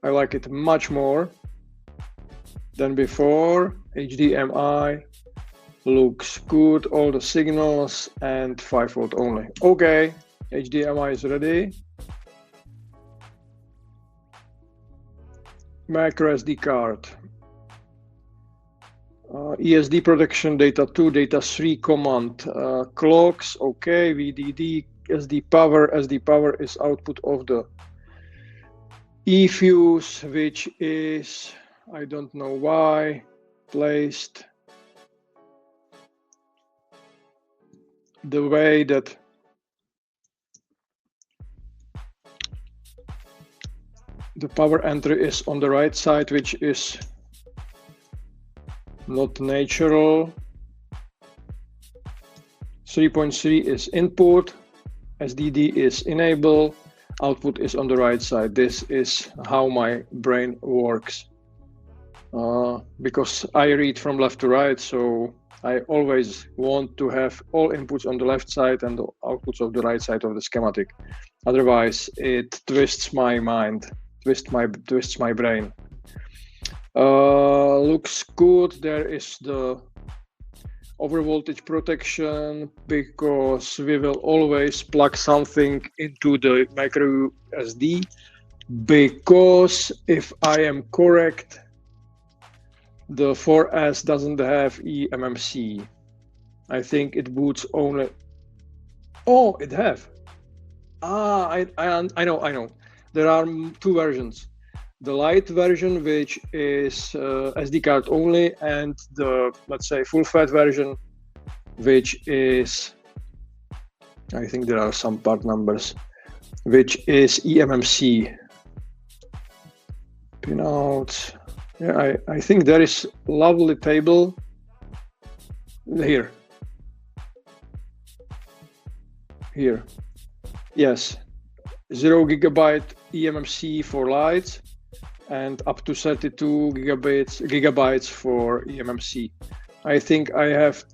I like it much more than before. HDMI looks good, all the signals, and 5 volt only. Okay, HDMI is ready. Micro SD card. ESD protection, data 2, data 3 command, clocks, okay, VDD, SD power is output of the eFuse, which is, I don't know why, placed the way that the power entry is on the right side, which is not natural. 3.3 is input, SDD is enable, output is on the right side. This is how my brain works. Because I read from left to right, so I always want to have all inputs on the left side and the outputs of the right side of the schematic. Otherwise, it twists my mind, twists my brain. Looks good. There is the overvoltage protection, because we will always plug something into the micro SD, because if I am correct, the 4S doesn't have eMMC. I think it boots only. Oh, it have. I know. There are two versions. The light version, which is SD card only, and the, let's say, full-fat version, which is, I think there are some part numbers, which is eMMC. Pinouts. Yeah, I think there is lovely table here. Here. Yes. 0 GB eMMC for lights and up to 32 gigabytes for eMMC. I think I have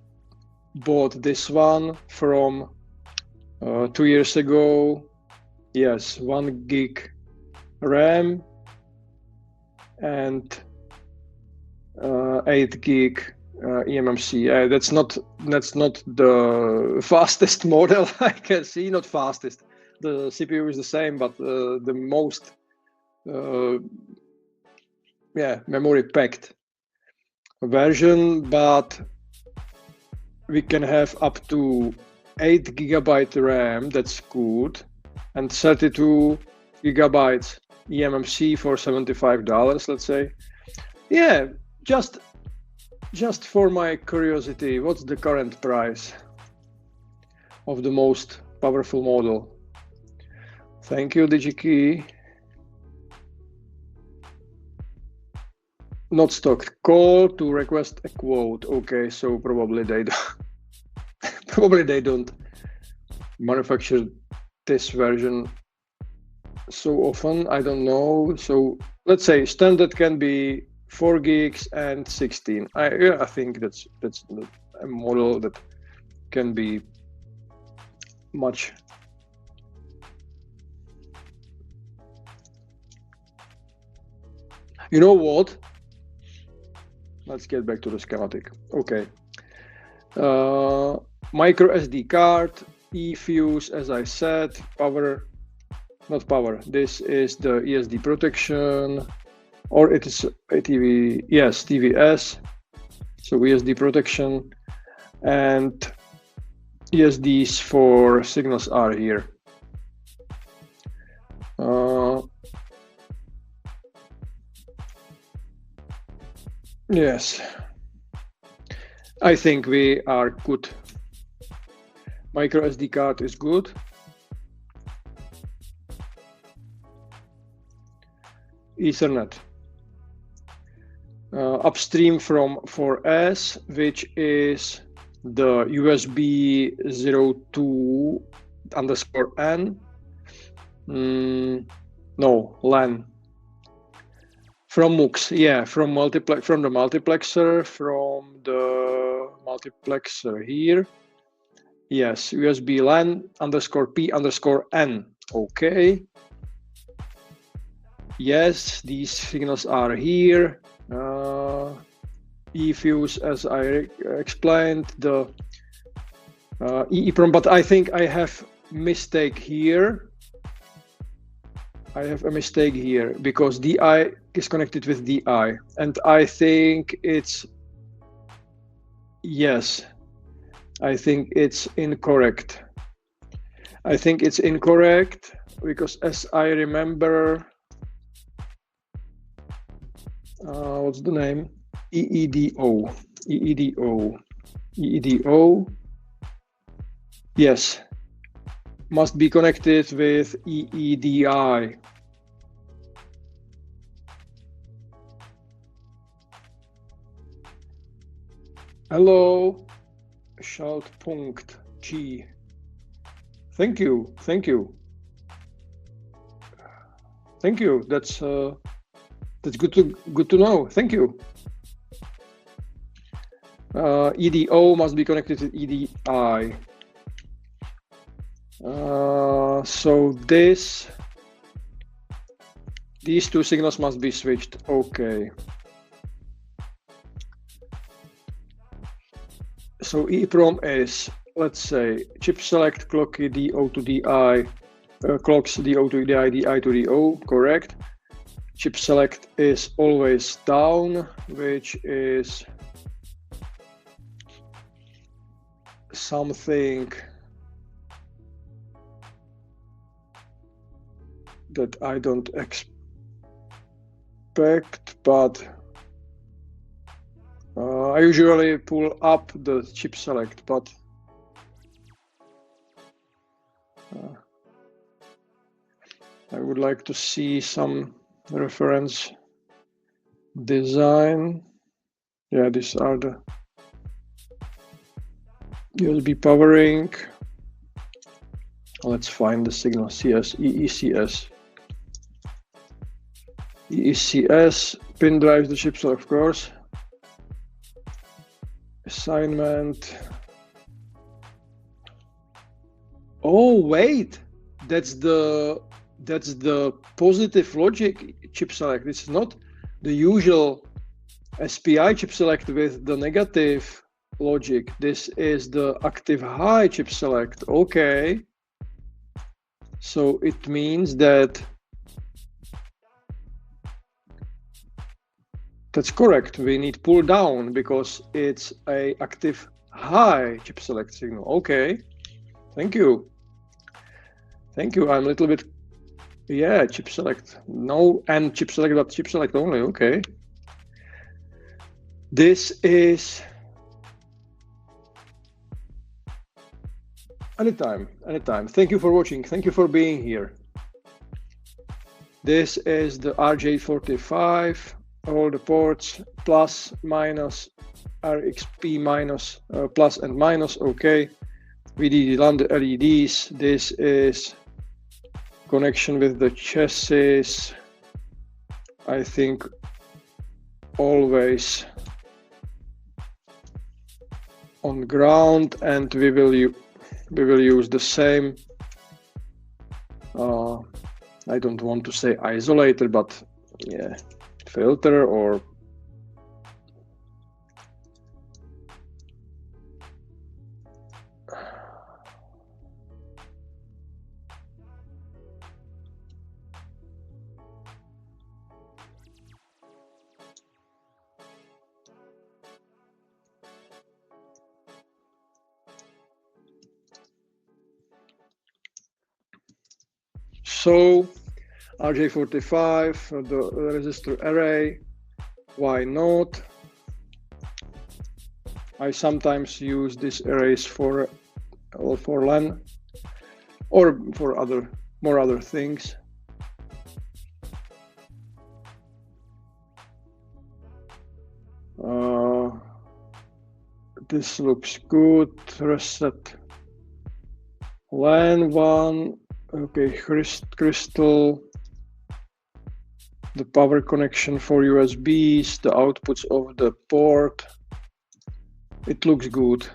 bought this one from 2 years ago. Yes, 1 gig RAM and 8 gig eMMC. That's not the fastest model I can see. Not fastest. The CPU is the same, but the most memory packed version. But we can have up to 8 gigabyte RAM. That's good, and 32 gigabytes eMMC for $75. Let's say. Yeah, just for my curiosity, what's the current price of the most powerful model? Thank you, DigiKey. Not stocked. Call to request a quote. Okay, so probably they don't. Probably they don't manufacture this version so often. I don't know. So let's say standard can be 4 gigs and 16. I think that's a model that can be much. You know what? Let's get back to the schematic. Okay. Micro SD card, eFuse, as I said, power, not power. This is the ESD protection, or it is ATV, yes, TVS. So ESD protection, and ESDs for signals are here. Yes, I think we are good. Micro SD card is good. Ethernet. Upstream from 4S, which is the USB 02_N. No, LAN. From MUX, yeah, from the multiplexer here. Yes, USB LAN _P_N. Okay. Yes, these signals are here. eFuse, as I explained, the EEPROM, but I think I have mistake here. I have a mistake here because DI is connected with DI, and I think it's, yes, I think it's incorrect. I think it's incorrect because, as I remember, what's the name? EEDO. Yes, must be connected with EEDI. Hello, Schaltpunkt. G. Thank you. Thank you. Thank you. That's good to know. Thank you. EDO must be connected to EDI. So these two signals must be switched. Okay. So EEPROM is, let's say, chip select clock DO to DI, clocks DO to DI, DI to DO, correct. Chip select is always down, which is something that I don't expect, but I usually pull up the chip select, but I would like to see some reference design. Yeah, these are the USB powering. Let's find the signal CS, EECS. EECS pin drives the chip select, of course. Assignment. Oh wait, that's the positive logic chip select. This is not the usual SPI chip select with the negative logic. This is the active high chip select. Okay. So it means that that's correct. We need pull down because it's a active high chip select signal. Okay. Thank you. Thank you. I'm a little bit, yeah, chip select. No, and chip select, but chip select only. Okay. This is anytime. Thank you for watching. Thank you for being here. This is the RJ45, all the ports, plus, minus, RXP minus, plus and minus, okay. VDD land LEDs. This is connection with the chassis. I think always on ground, and we will use the same. I don't want to say isolator, but yeah, filter or so RJ45, the resistor array. Why not? I sometimes use these arrays for LAN or for more other things. This looks good. Reset LAN 1. Okay, crystal. The power connection for USBs, the outputs of the port. It looks good.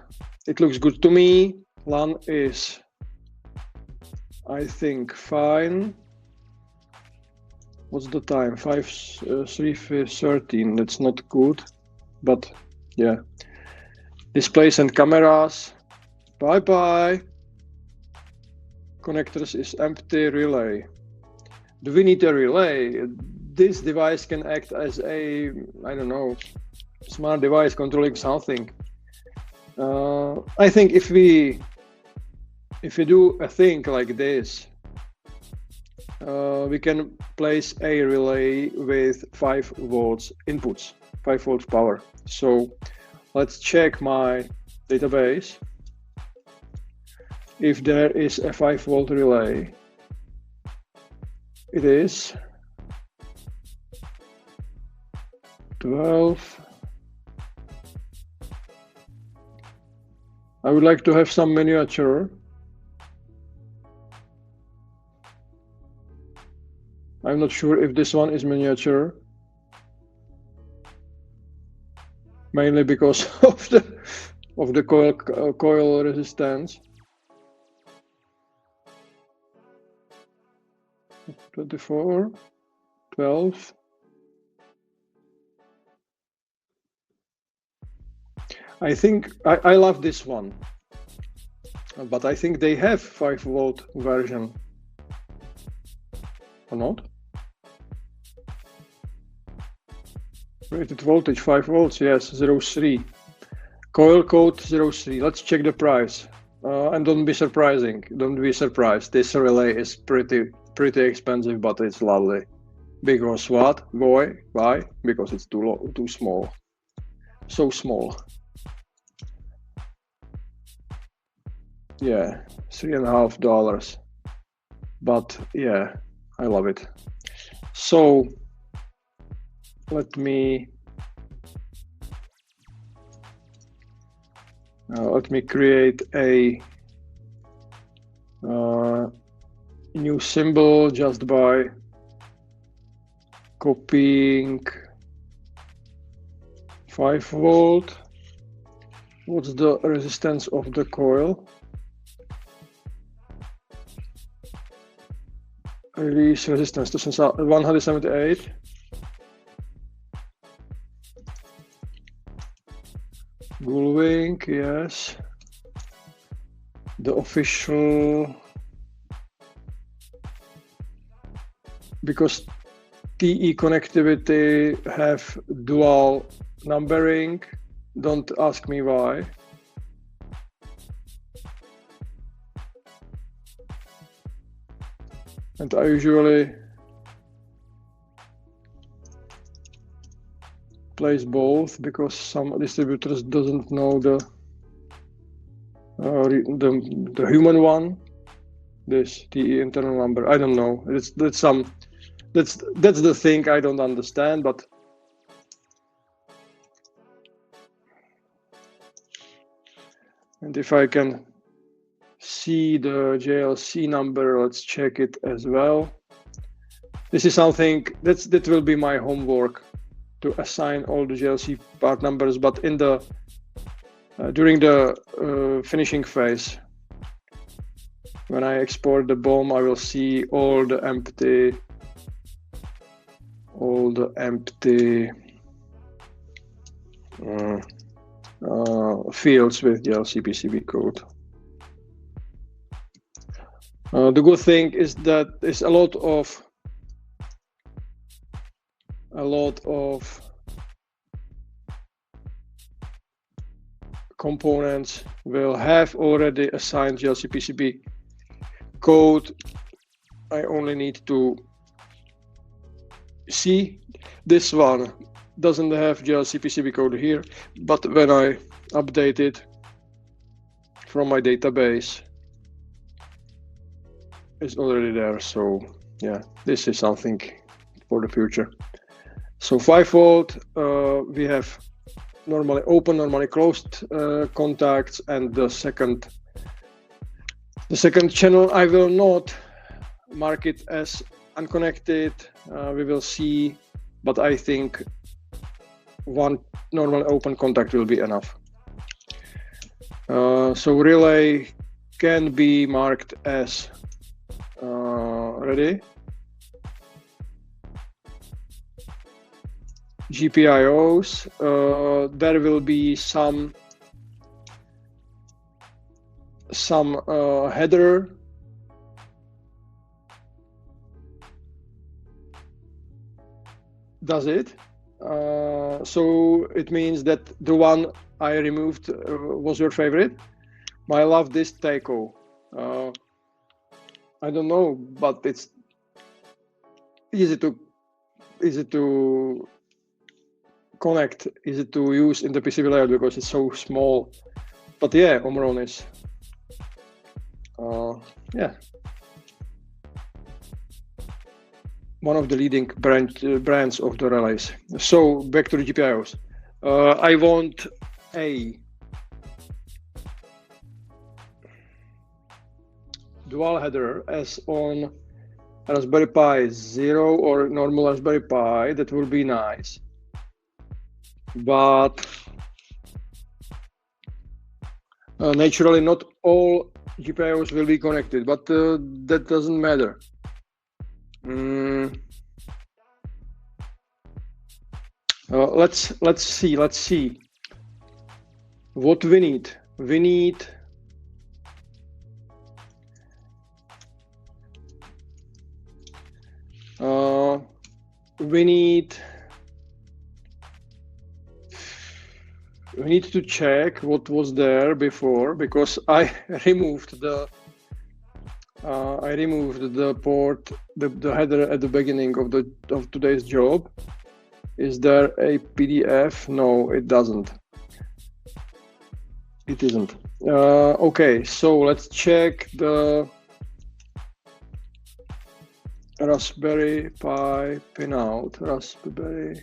It looks good to me. LAN is, I think, fine. What's the time? 3:13. That's not good, but yeah. Displays and cameras. Bye bye. Connectors is empty. Relay. Do we need a relay? This device can act as a, I don't know, smart device controlling something. I think if we do a thing like this, we can place a relay with 5 volts inputs, 5 volts power. So let's check my database. If there is a 5 volt relay, it is 12. I would like to have some miniature. I'm not sure if this one is miniature. Mainly because of the coil resistance. 24, 12. I think I love this one, but I think they have 5-volt version, or not? Rated voltage 5 volts, yes, 0.3. Coil code 0.3. Let's check the price. And don't be surprised. This relay is pretty expensive, but it's lovely. Because what? Boy, why? Because it's too small. So small. Yeah, $3.50. But yeah, I love it. So let me create a new symbol just by copying 5-volt. What's the resistance of the coil? Release resistance to 178. 𝗶𝗶𝗀𝗃, yes. The official, because TE connectivity have dual numbering. Don't ask me why. And I usually place both because some distributors doesn't know the human one. This TE internal number. I don't know. That's the thing I don't understand. But and if I can see the JLC number, let's check it as well. This is something that will be my homework, to assign all the JLC part numbers, but in the during the finishing phase, when I export the BOM, I will see all the empty fields with JLC PCB code. The good thing is that there's a lot of components will have already assigned JLC PCB code. I only need to see. This one doesn't have JLC PCB code here, but when I update it from my database, it's already there. So yeah, this is something for the future. So 5-volt, we have normally open, normally closed contacts, and the second channel I will not mark it as unconnected. We will see, but I think one normal open contact will be enough. So relay can be marked as ready. GPIOs, there will be some header. Does it? So it means that the one I removed was your favorite. I love this 𝗏𝗀. I don't know, but it's easy to connect, easy to use in the PCB layout because it's so small. But yeah, Omron is yeah, one of the leading brands of the relays. So back to the GPIOs. I want a dual header as on Raspberry Pi 0 or normal Raspberry Pi, that will be nice. But naturally, not all GPIOs will be connected, but that doesn't matter. Let's see what we need. We need we need to check what was there before, because I removed the port, the header at the beginning of today's job. Is there a PDF? No, it doesn't. It isn't. Okay, so let's check the Raspberry Pi pinout. Raspberry.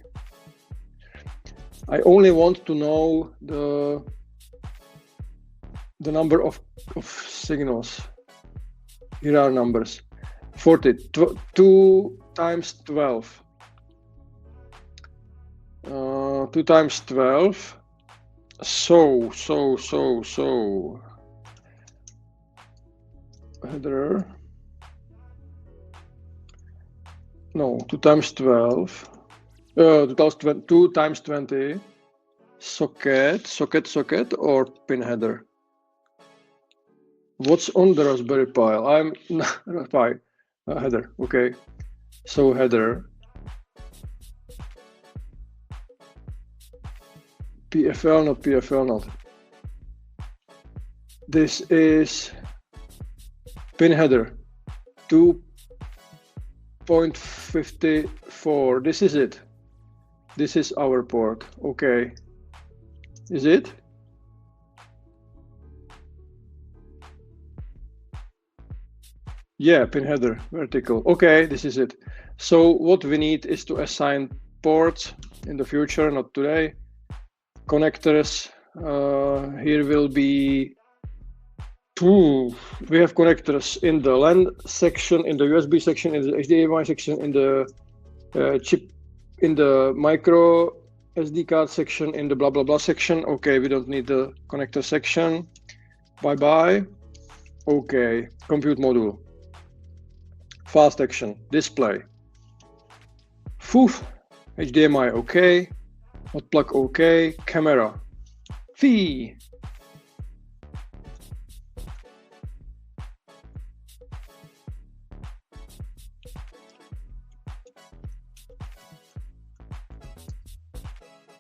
I only want to know the number of signals. Here are numbers. 40. 2 times 12. 2 times 12. So header. No, 2 times 12. 2 times 20. Socket, or pin header. What's on the Raspberry Pi? Header. Okay, so header. PFL, not PFL, not. This is pin header 2.54. This is it. This is our port. Okay. Is it? Yeah, pin header, vertical. Okay, this is it. So what we need is to assign ports in the future, not today. Connectors. Here will be we have connectors in the LAN section, in the USB section, in the HDMI section, in the chip, in the micro SD card section, in the blah blah blah section. Okay, we don't need the connector section. Bye bye. Okay, compute module. Fast action, display. HDMI okay. Hot plug okay. Camera. Fee.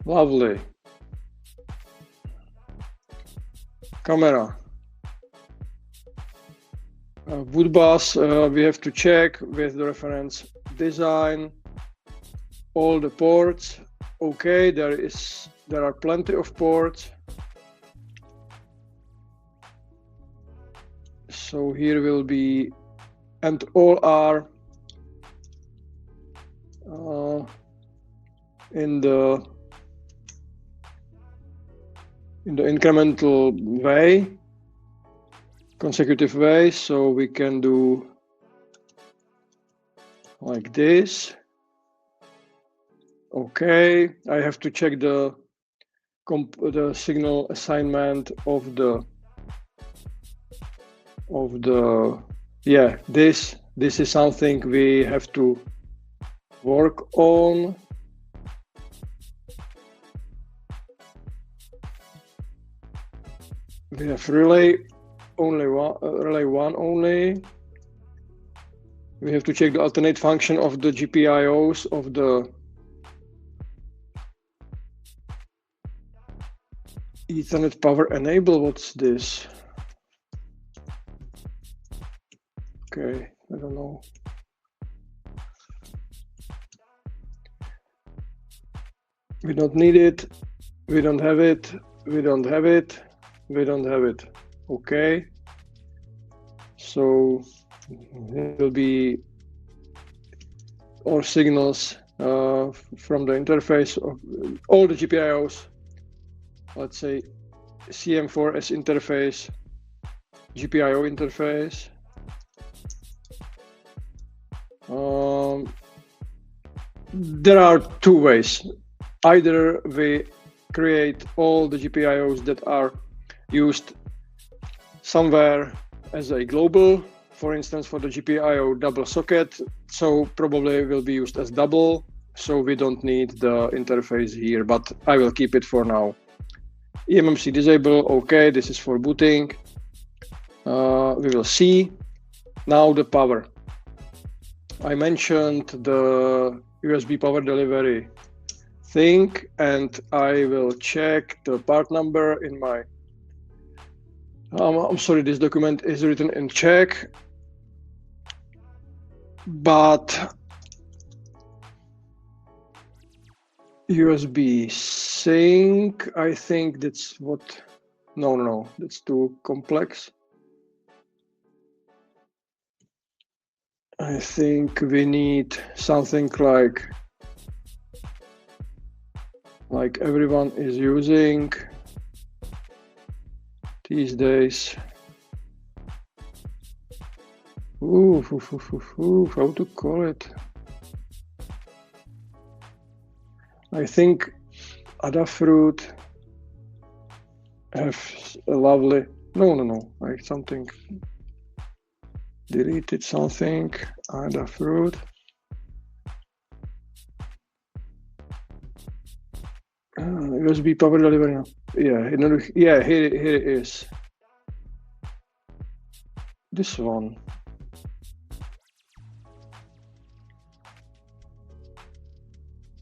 Lovely. Camera. Boot bus, we have to check with the reference design. All the ports. Okay, there are plenty of ports. So here will be, and all are in the incremental way, consecutive way. So we can do like this. Okay, I have to check the signal assignment of the yeah, this is something we have to work on. We have relay one only. We have to check the alternate function of the GPIOs of the Ethernet power enable. What's this? Okay, I don't know. We don't need it. We don't have it. We don't have it. We don't have it. Okay. So it will be all signals from the interface of all the GPIOs. Let's say CM4S interface, GPIO interface. There are two ways. Either we create all the GPIOs that are used somewhere as a global, for instance, for the GPIO double socket, so probably will be used as double, so we don't need the interface here, but I will keep it for now. eMMC disable, okay, this is for booting. We will see. Now the power. I mentioned the USB power delivery thing, and I will check the part number in my I'm sorry, this document is written in Czech, but USB sync, I think that's what, no, that's too complex. I think we need something like everyone is using these days. How to call it? I think Adafruit have a lovely, no, like something, deleted something, Adafruit. USB power delivery. Yeah, here it is. This one.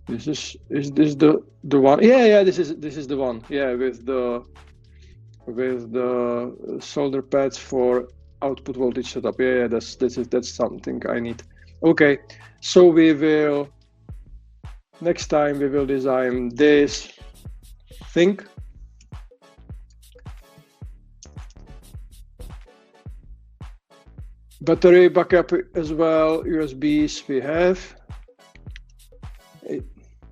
Is this the one? Yeah, this is the one. Yeah, with the solder pads for output voltage setup. Yeah, that's something I need. Okay, so we will next time we will design this thing. Battery backup as well. USBs we have.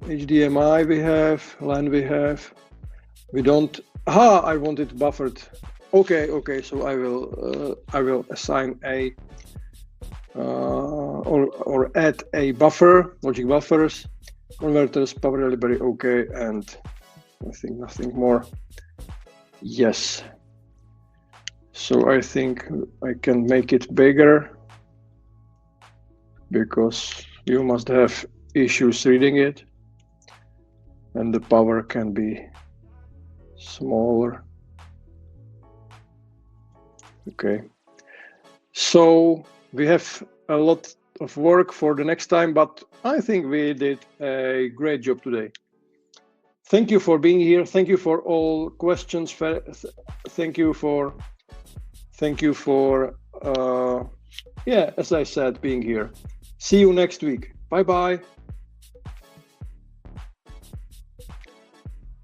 HDMI we have. LAN we have. We don't. I want it buffered. Okay. So I will assign a or add a buffer, logic buffers, converters, power delivery. Okay, and I think nothing more. Yes. So I think I can make it bigger because you must have issues reading it, and the power can be smaller. Okay. So we have a lot of work for the next time, but I think we did a great job today. Thank you for being here. Thank you for all questions. Thank you for yeah, as I said, being here. See you next week. Bye-bye.